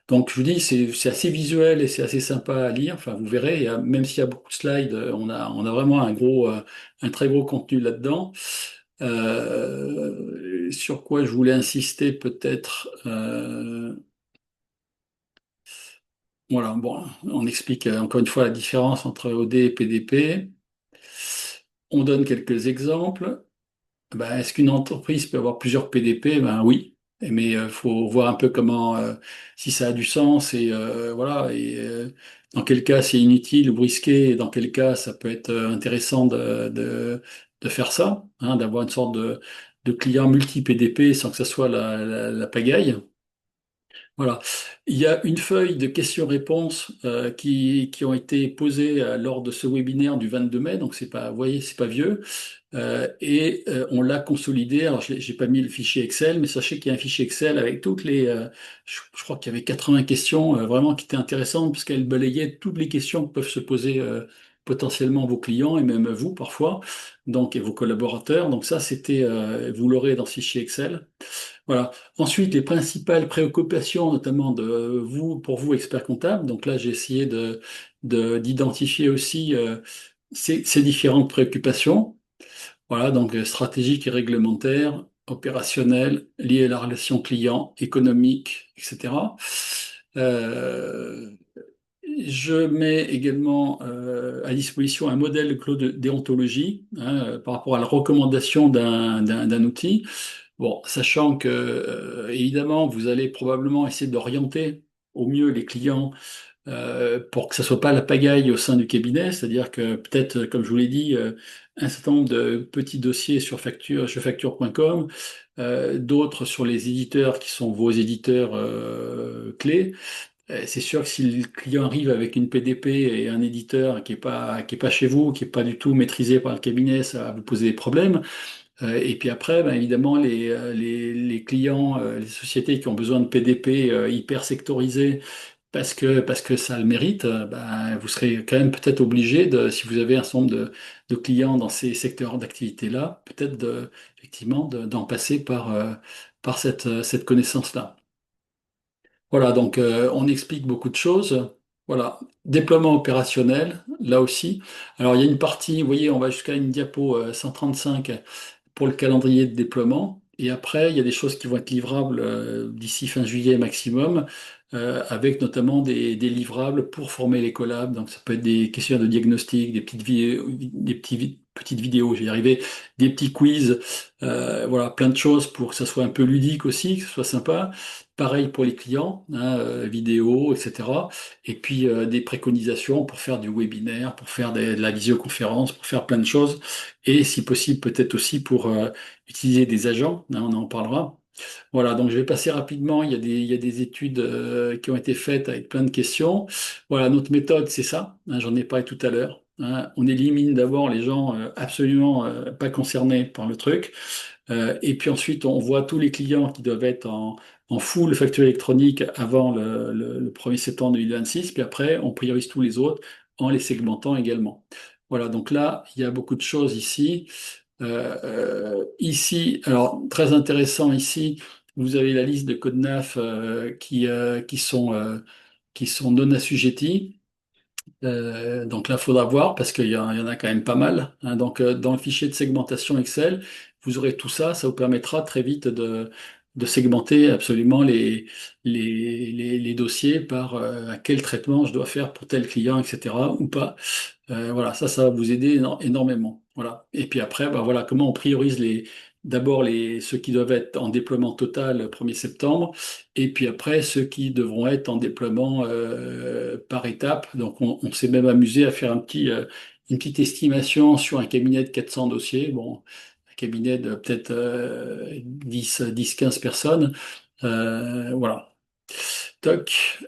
Donc je vous dis, c'est assez visuel et c'est assez sympa à lire. Enfin, vous verrez, même s'il y a beaucoup de slides, on a vraiment un très gros contenu là-dedans. Sur quoi je voulais insister peut-être, voilà, bon, on explique encore une fois la différence entre OD et PDP. On donne quelques exemples. Ben, est-ce qu'une entreprise peut avoir plusieurs PDP? Ben oui, mais il faut voir un peu si ça a du sens et voilà, et dans quel cas c'est inutile ou risqué, et dans quel cas ça peut être intéressant de faire ça, hein, d'avoir une sorte de client multi-PDP sans que ça soit la pagaille. Voilà. Il y a une feuille de questions-réponses qui ont été posées lors de ce webinaire du 22 mai, donc c'est pas, vous voyez, c'est pas vieux. On l'a consolidé. Alors, j'ai pas mis le fichier Excel, mais sachez qu'il y a un fichier Excel avec je crois qu'il y avait 80 questions vraiment qui étaient intéressantes parce qu'elles balayaient toutes les questions que peuvent se poser potentiellement vos clients et même vous parfois, donc et vos collaborateurs. Donc ça, vous l'aurez dans ce fichier Excel. Voilà. Ensuite, les principales préoccupations, notamment pour vous, experts comptables. Donc là, j'ai essayé d'identifier aussi ces différentes préoccupations. Voilà, donc stratégique et réglementaire, opérationnel, lié à la relation client, économique, etc. Euh, je mets également à disposition un modèle de code de déontologie hein, par rapport à la recommandation d'un outil. Bon, sachant que évidemment, vous allez probablement essayer d'orienter. au mieux les clients pour que ça soit pas la pagaille au sein du cabinet, c'est-à-dire que peut-être, comme je vous l'ai dit, un certain nombre de petits dossiers sur facture.com, d'autres sur les éditeurs qui sont vos éditeurs clés. C'est sûr que si le client arrive avec une PDP et un éditeur qui est pas chez vous, qui est pas du tout maîtrisé par le cabinet, ça va vous poser des problèmes. Et puis après, ben, évidemment, les clients, les sociétés qui ont besoin de PDP hyper sectorisés parce que ça le mérite, ben, vous serez quand même peut-être obligé de, si vous avez un certain nombre de clients dans ces secteurs d'activité-là, peut-être effectivement d'en passer par cette connaissance-là. Voilà, donc on explique beaucoup de choses. Voilà, déploiement opérationnel, là aussi. Alors il y a une partie, vous voyez, on va jusqu'à une diapo 135 pour le calendrier de déploiement. Et après, il y a des choses qui vont être livrables d'ici fin juillet maximum, avec notamment des livrables pour former les collabs. Donc ça peut être des questions de diagnostic, petites vidéos, je vais y arriver, des petits quiz, voilà, plein de choses pour que ça soit un peu ludique aussi, que ce soit sympa. Pareil pour les clients, hein, vidéo, etc. Et puis des préconisations pour faire du webinaire, pour faire de la visioconférence, pour faire plein de choses. Et si possible, peut-être aussi pour utiliser des agents, hein, on en parlera. Voilà, donc je vais passer rapidement. Il y a des études qui ont été faites avec plein de questions. Voilà, notre méthode, c'est ça, hein, j'en ai parlé tout à l'heure, hein. On élimine d'abord les gens absolument pas concernés par le truc. Et puis ensuite, on voit tous les clients qui doivent être en full facture électronique avant le 1er septembre 2026. Puis après, on priorise tous les autres en les segmentant également. Voilà, donc là, il y a beaucoup de choses ici. Ici, alors très intéressant ici, vous avez la liste de codes NAF qui sont non assujettis. Donc là, il faudra voir parce il y en a quand même pas mal, hein. Donc, dans le fichier de segmentation Excel, vous aurez tout ça. Ça vous permettra très vite de segmenter absolument les dossiers par à quel traitement je dois faire pour tel client, etc. ou pas. Voilà, ça va vous aider énormément. Voilà. Et puis après, bah voilà, comment on priorise d'abord ceux qui doivent être en déploiement total le 1er septembre, et puis après ceux qui devront être en déploiement par étape. Donc on s'est même amusé à faire une petite estimation sur un cabinet de 400 dossiers. Bon, un cabinet de peut-être 10, 15 personnes. Voilà. Toc.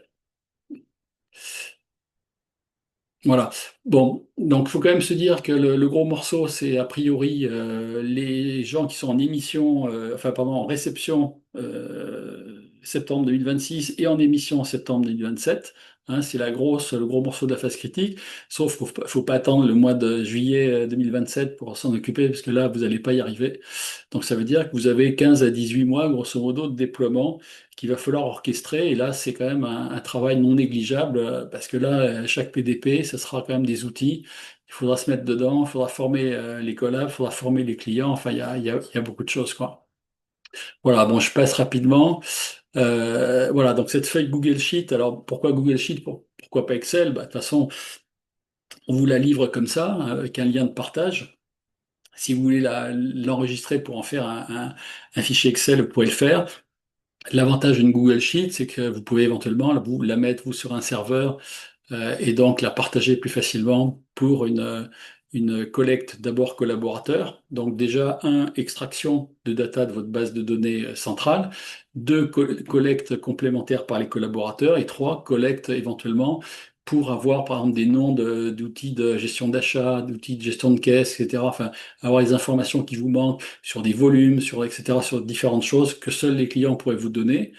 Voilà. Bon, donc il faut quand même se dire que le gros morceau, c'est a priori les gens qui sont en émission, enfin pardon, en réception septembre 2026 et en émission en septembre 2027. Hein, c'est le gros morceau de la phase critique. Sauf qu'il ne faut pas attendre le mois de juillet 2027 pour s'en occuper, parce que là, vous n'allez pas y arriver. Donc ça veut dire que vous avez 15 à 18 mois, grosso modo, de déploiement qu'il va falloir orchestrer. Et là, c'est quand même un travail non négligeable parce que là, chaque PDP, ça sera quand même des outils. Il faudra se mettre dedans, il faudra former les collabs, il faudra former les clients. Enfin, il y a beaucoup de choses, quoi. Voilà, bon, je passe rapidement. Voilà, donc cette feuille Google Sheet, alors pourquoi Google Sheet? Pourquoi pas Excel? Bah, de toute façon, on vous la livre comme ça, hein, avec un lien de partage. Si vous voulez l'enregistrer pour en faire un fichier Excel, vous pouvez le faire. L'avantage d'une Google Sheet, c'est que vous pouvez éventuellement vous la mettre vous sur un serveur et donc la partager plus facilement pour une collecte d'abord collaborateur. Donc déjà, extraction de data de votre base de données centrale. Deux, collecte complémentaire par les collaborateurs. Et trois, collecte éventuellement pour avoir par exemple des noms d'outils de gestion d'achat, d'outils de gestion de caisse, etc. Enfin, avoir les informations qui vous manquent sur des volumes, etc., sur différentes choses que seuls les clients pourraient vous donner.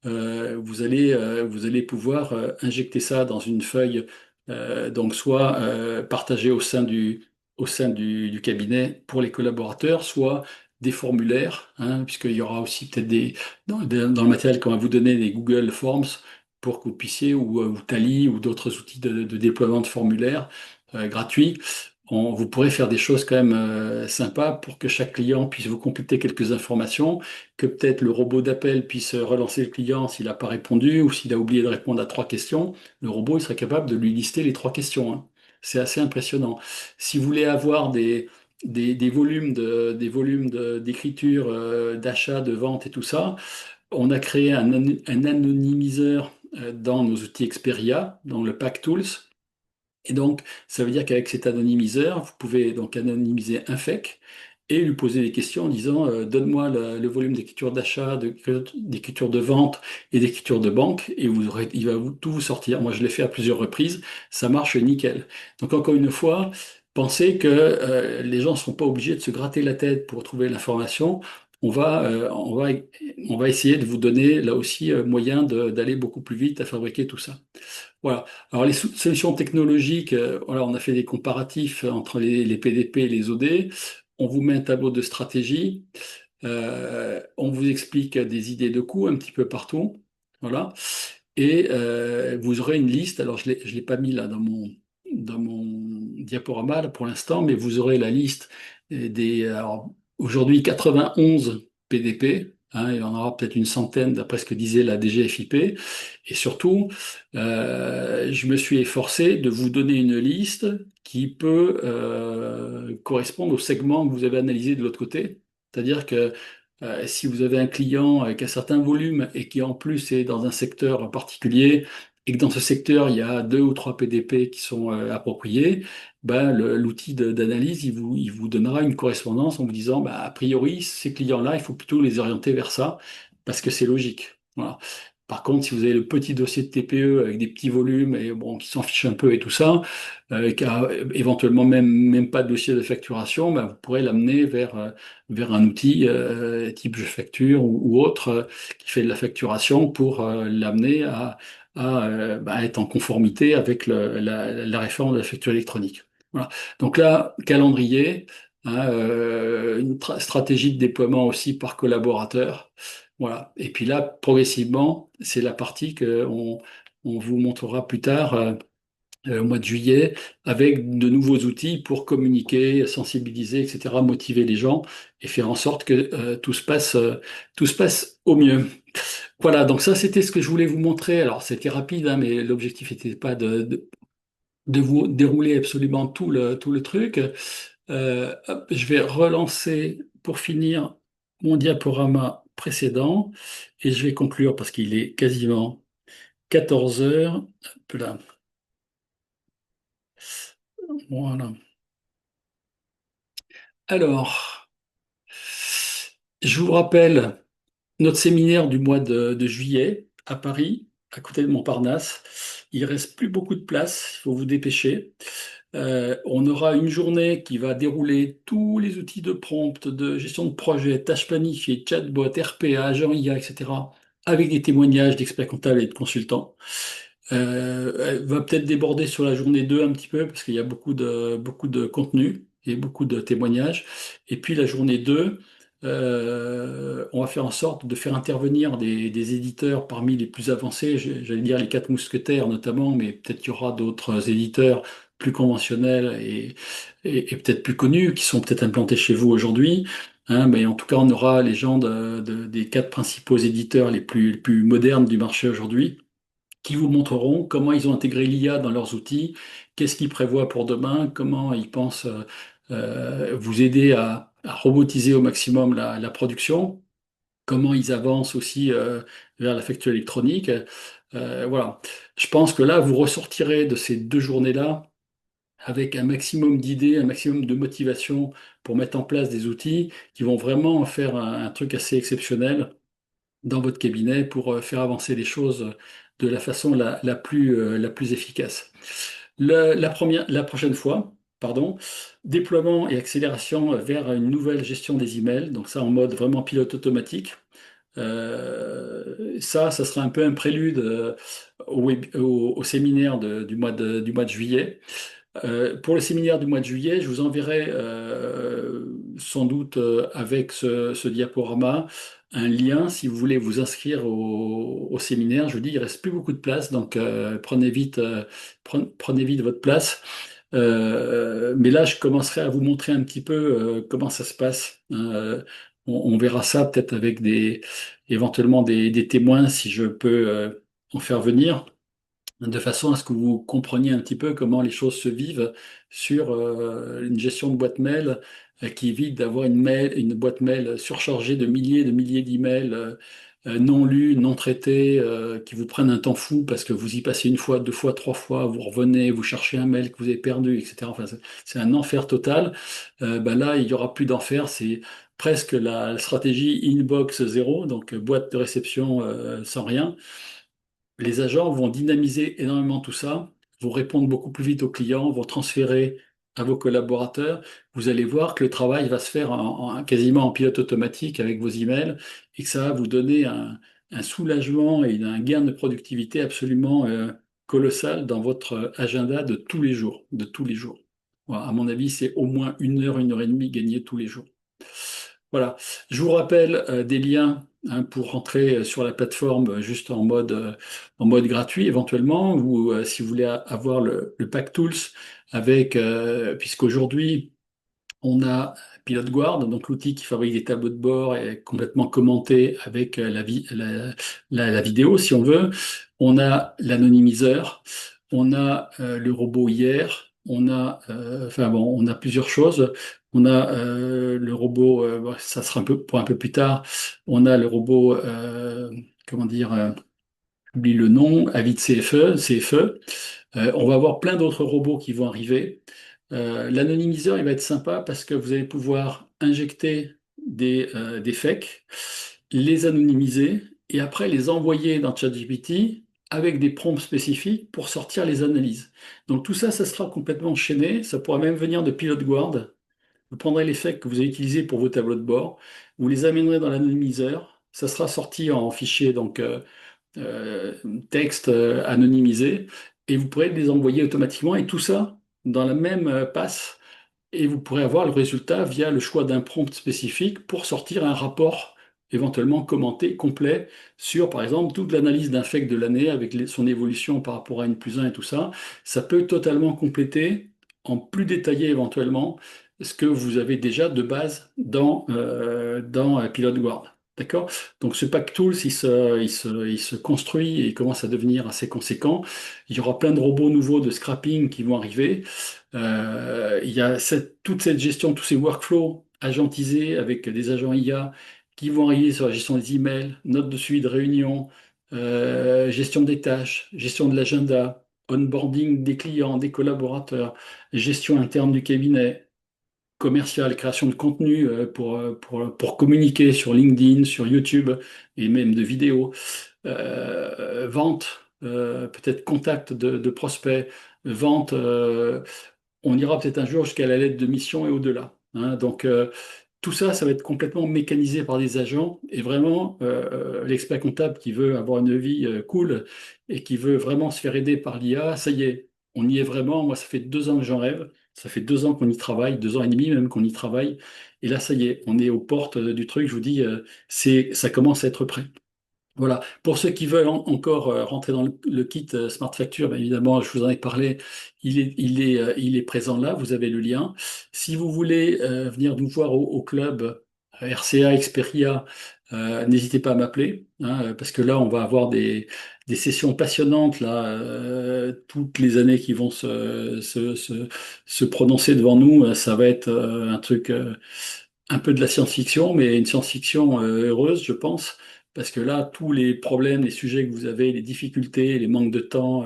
Vous allez pouvoir injecter ça dans une feuille, donc soit partagée au sein du cabinet pour les collaborateurs, soit des formulaires, hein, puisqu'il y aura aussi peut-être dans le matériel qu'on va vous donner des Google Forms pour que vous puissiez, ou Tally, ou d'autres outils de déploiement de formulaires gratuits. Vous pourrez faire des choses quand même sympas pour que chaque client puisse vous compléter quelques informations, que peut-être le robot d'appel puisse relancer le client s'il n'a pas répondu ou s'il a oublié de répondre à trois questions. Le robot, il serait capable de lui lister les trois questions, hein. C'est assez impressionnant. Si vous voulez avoir des volumes d'écriture, d'achat, de vente et tout ça, on a créé un anonymiseur dans nos outils Xperia, dans le Pack Tools. Et donc, ça veut dire qu'avec cet anonymiseur, vous pouvez donc anonymiser un FEC et lui poser des questions en disant donne-moi le volume d'écriture d'achat, d'écriture de vente et d'écriture de banque, et il va tout vous sortir. Moi, je l'ai fait à plusieurs reprises, ça marche nickel. Donc, encore une fois, pensez que les gens ne sont pas obligés de se gratter la tête pour trouver l'information. On va essayer de vous donner là aussi moyen d'aller beaucoup plus vite à fabriquer tout ça. Voilà. Alors les solutions technologiques, voilà, on a fait des comparatifs entre les PDP et les OD. On vous met un tableau de stratégie. On vous explique des idées de coûts un petit peu partout. Voilà. Et vous aurez une liste. Alors je l'ai pas mis là dans mon diaporama là, pour l'instant, mais vous aurez la liste alors, aujourd'hui 91 PDP. Hein, il y en aura peut-être une centaine d'après ce que disait la DGFiP. Et surtout, je me suis efforcé de vous donner une liste qui peut correspondre au segment que vous avez analysé de l'autre côté. C'est-à-dire que si vous avez un client avec un certain volume et qui en plus est dans un secteur particulier et que dans ce secteur il y a deux ou trois PDP qui sont appropriés, ben, l'outil d'analyse il vous donnera une correspondance en vous disant ben, a priori ces clients-là il faut plutôt les orienter vers ça parce que c'est logique. Voilà. Par contre, si vous avez le petit dossier de TPE avec des petits volumes et bon, qui s'en fiche un peu et tout ça, qui a éventuellement même pas de dossier de facturation, ben, vous pourrez l'amener vers un outil type Je Facture ou autre qui fait de la facturation pour l'amener à être en conformité avec la réforme de la facture électronique. Voilà. Donc là, calendrier, hein, une stratégie de déploiement aussi par collaborateur. Voilà. Et puis là, progressivement, c'est la partie on vous montrera plus tard, au mois de juillet, avec de nouveaux outils pour communiquer, sensibiliser, etc., motiver les gens et faire en sorte que tout se passe au mieux. Voilà, donc ça, c'était ce que je voulais vous montrer. Alors, c'était rapide, hein, mais l'objectif n'était pas de vous dérouler absolument tout le truc. Hop, je vais relancer pour finir mon diaporama précédent et je vais conclure parce qu'il est quasiment 14 heures. Hop là. Voilà. Alors, je vous rappelle notre séminaire du mois de juillet à Paris, à côté de Montparnasse. Il reste plus beaucoup de place, il faut vous dépêcher. On aura une journée qui va dérouler tous les outils de prompt, de gestion de projet, tâches planifiées, chatbot, RPA, agent IA, etc., avec des témoignages d'experts comptables et de consultants. Elle va peut-être déborder sur la journée 2 un petit peu parce qu'il y a beaucoup de contenu et beaucoup de témoignages. Et puis la journée 2, on va faire en sorte de faire intervenir des éditeurs parmi les plus avancés, j'allais dire les quatre mousquetaires notamment, mais peut-être qu'il y aura d'autres éditeurs plus conventionnels et peut-être plus connus qui sont peut-être implantés chez vous aujourd'hui. Hein, mais en tout cas, on aura les gens des quatre principaux éditeurs les plus modernes du marché aujourd'hui qui vous montreront comment ils ont intégré l'IA dans leurs outils, qu'est-ce qu'ils prévoient pour demain, comment ils pensent vous aider à robotiser au maximum la production, comment ils avancent aussi vers la facture électronique. Voilà. Je pense que là, vous ressortirez de ces deux journées-là avec un maximum d'idées, un maximum de motivation pour mettre en place des outils qui vont vraiment faire un truc assez exceptionnel dans votre cabinet pour faire avancer les choses de la façon la plus efficace. La prochaine fois, pardon, déploiement et accélération vers une nouvelle gestion des emails, donc ça en mode vraiment pilote automatique. Ça sera un peu un prélude au séminaire du mois de juillet. Pour le séminaire du mois de juillet, je vous enverrai sans doute avec ce diaporama un lien si vous voulez vous inscrire au séminaire. Je vous dis, il reste plus beaucoup de place, donc prenez vite votre place. Mais là, je commencerai à vous montrer un petit peu comment ça se passe. Hein. On verra ça peut-être avec éventuellement des témoins si je peux en faire venir de façon à ce que vous compreniez un petit peu comment les choses se vivent sur une gestion de boîte mail qui évite d'avoir une boîte mail surchargée de milliers d'emails non lus, non traités, qui vous prennent un temps fou parce que vous y passez une fois, deux fois, trois fois, vous revenez, vous cherchez un mail que vous avez perdu, etc. Enfin, c'est un enfer total. Bah là, il y aura plus d'enfer. C'est presque la stratégie inbox zéro, donc boîte de réception sans rien. Les agents vont dynamiser énormément tout ça, vont répondre beaucoup plus vite aux clients, vont transférer à vos collaborateurs. Vous allez voir que le travail va se faire quasiment en pilote automatique avec vos emails et que ça va vous donner un soulagement et un gain de productivité absolument colossal dans votre agenda de tous les jours, de tous les jours. Voilà, à mon avis, c'est au moins une heure et demie gagnée tous les jours. Voilà. Je vous rappelle des liens hein, pour rentrer sur la plateforme juste en mode gratuit éventuellement, ou si vous voulez avoir le Pack Tools avec, puisqu'aujourd'hui, on a Pilot Guard, donc l'outil qui fabrique des tableaux de bord et complètement commenté avec la vidéo, si on veut. On a l'anonymiseur, on a le robot hier, on a, enfin bon, on a plusieurs choses. On a le robot, bon, ça sera un peu pour un peu plus tard. On a le robot, comment dire, j'oublie le nom, Avid CFE. On va avoir plein d'autres robots qui vont arriver. L'anonymiseur, il va être sympa parce que vous allez pouvoir injecter des fakes, les anonymiser et après les envoyer dans ChatGPT avec des prompts spécifiques pour sortir les analyses. Donc tout ça, ça sera complètement chaîné. Ça pourra même venir de Pilot Guard. Vous prendrez les fakes que vous avez utilisés pour vos tableaux de bord, vous les amènerez dans l'anonymiseur. Ça sera sorti en fichier euh, texte anonymisé et vous pourrez les envoyer automatiquement et tout ça dans la même passe et vous pourrez avoir le résultat via le choix d'un prompt spécifique pour sortir un rapport éventuellement commenté, complet, sur, par exemple, toute l'analyse d'un FEC de l'année avec son évolution par rapport à N plus 1 et tout ça. Ça peut totalement compléter, en plus détaillé éventuellement, ce que vous avez déjà de base dans Pilot Guard. D'accord? Donc ce pack tools, il se construit et il commence à devenir assez conséquent. Il y aura plein de robots nouveaux de scrapping qui vont arriver. Il y a toute cette gestion, tous ces workflows agentisés avec des agents IA qui vont arriver sur la gestion des emails, notes de suivi de réunion, gestion des tâches, gestion de l'agenda, onboarding des clients, des collaborateurs, gestion interne du cabinet, commercial, création de contenu pour communiquer sur LinkedIn, sur YouTube et même de vidéos, vente, peut-être contact de prospects, vente. On ira peut-être un jour jusqu'à la lettre de mission et au-delà. Hein. Donc, tout ça, ça va être complètement mécanisé par des agents. Et vraiment, l'expert comptable qui veut avoir une vie cool et qui veut vraiment se faire aider par l'IA, ça y est, on y est vraiment. Moi, ça fait 2 ans que j'en rêve. Ça fait 2 ans qu'on y travaille, 2 ans et demi même qu'on y travaille. Et là, ça y est, on est aux portes du truc. Je vous dis, ça commence à être prêt. Voilà. Pour ceux qui veulent encore rentrer dans le kit Smart Facture, bien évidemment, je vous en ai parlé, il est présent là, vous avez le lien. Si vous voulez venir nous voir au club RCA, Xperia, n'hésitez pas à m'appeler, hein, parce que là, on va avoir des sessions passionnantes là, toutes les années qui vont se prononcer devant nous. Ça va être un truc un peu de la science-fiction, mais une science-fiction heureuse, je pense, parce que là, tous les problèmes, les sujets que vous avez, les difficultés, les manques de temps,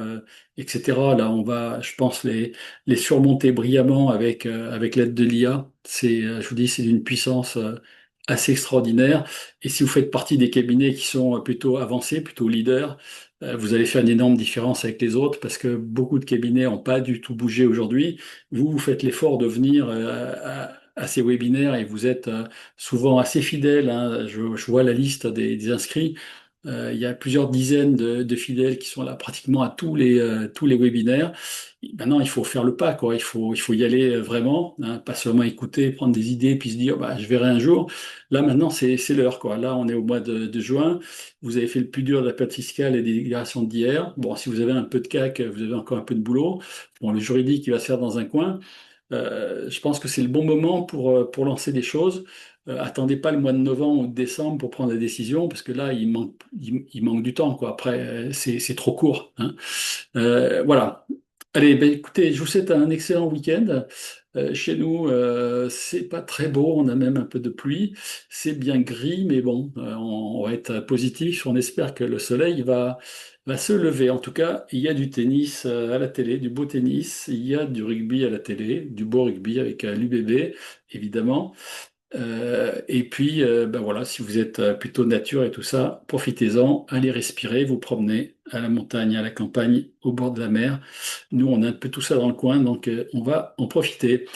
etc., là, on va, je pense, les surmonter brillamment avec l'aide de l'IA. Je vous dis, c'est d'une puissance assez extraordinaire. Et si vous faites partie des cabinets qui sont plutôt avancés, plutôt leaders, vous allez faire une énorme différence avec les autres parce que beaucoup de cabinets n'ont pas du tout bougé aujourd'hui. Vous, vous faites l'effort de venir à ces webinaires et vous êtes souvent assez fidèles. Hein. Je vois la liste des inscrits. Il y a plusieurs dizaines de fidèles qui sont là pratiquement à tous les webinaires. Maintenant, il faut faire le pas, quoi. Il faut y aller vraiment, hein, pas seulement écouter, prendre des idées, puis se dire, bah, je verrai un jour. Là, maintenant, c'est l'heure, quoi. Là, on est au mois de juin. Vous avez fait le plus dur de la période fiscale et des déclarations d'hier. Bon, si vous avez un peu de CAC, vous avez encore un peu de boulot. Bon, le juridique, il va se faire dans un coin. Je pense que c'est le bon moment pour lancer des choses. Attendez pas le mois de novembre ou de décembre pour prendre des décisions, parce que là, il manque du temps, quoi. Après, c'est trop court. Hein. Voilà. Allez, ben, écoutez, je vous souhaite un excellent week-end. Chez nous, c'est pas très beau, on a même un peu de pluie. C'est bien gris, mais bon, on va être positif. On espère que le soleil va se lever. En tout cas, il y a du tennis à la télé, du beau tennis. Il y a du rugby à la télé, du beau rugby avec l'UBB, évidemment. Et puis, ben voilà, si vous êtes plutôt nature et tout ça, profitez-en, allez respirer, vous promener à la montagne, à la campagne, au bord de la mer. Nous, on a un peu tout ça dans le coin, donc on va en profiter.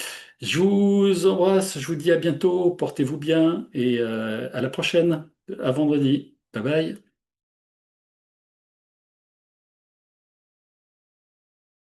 Je vous embrasse, je vous dis à bientôt, portez-vous bien et à la prochaine, à vendredi. Bye bye.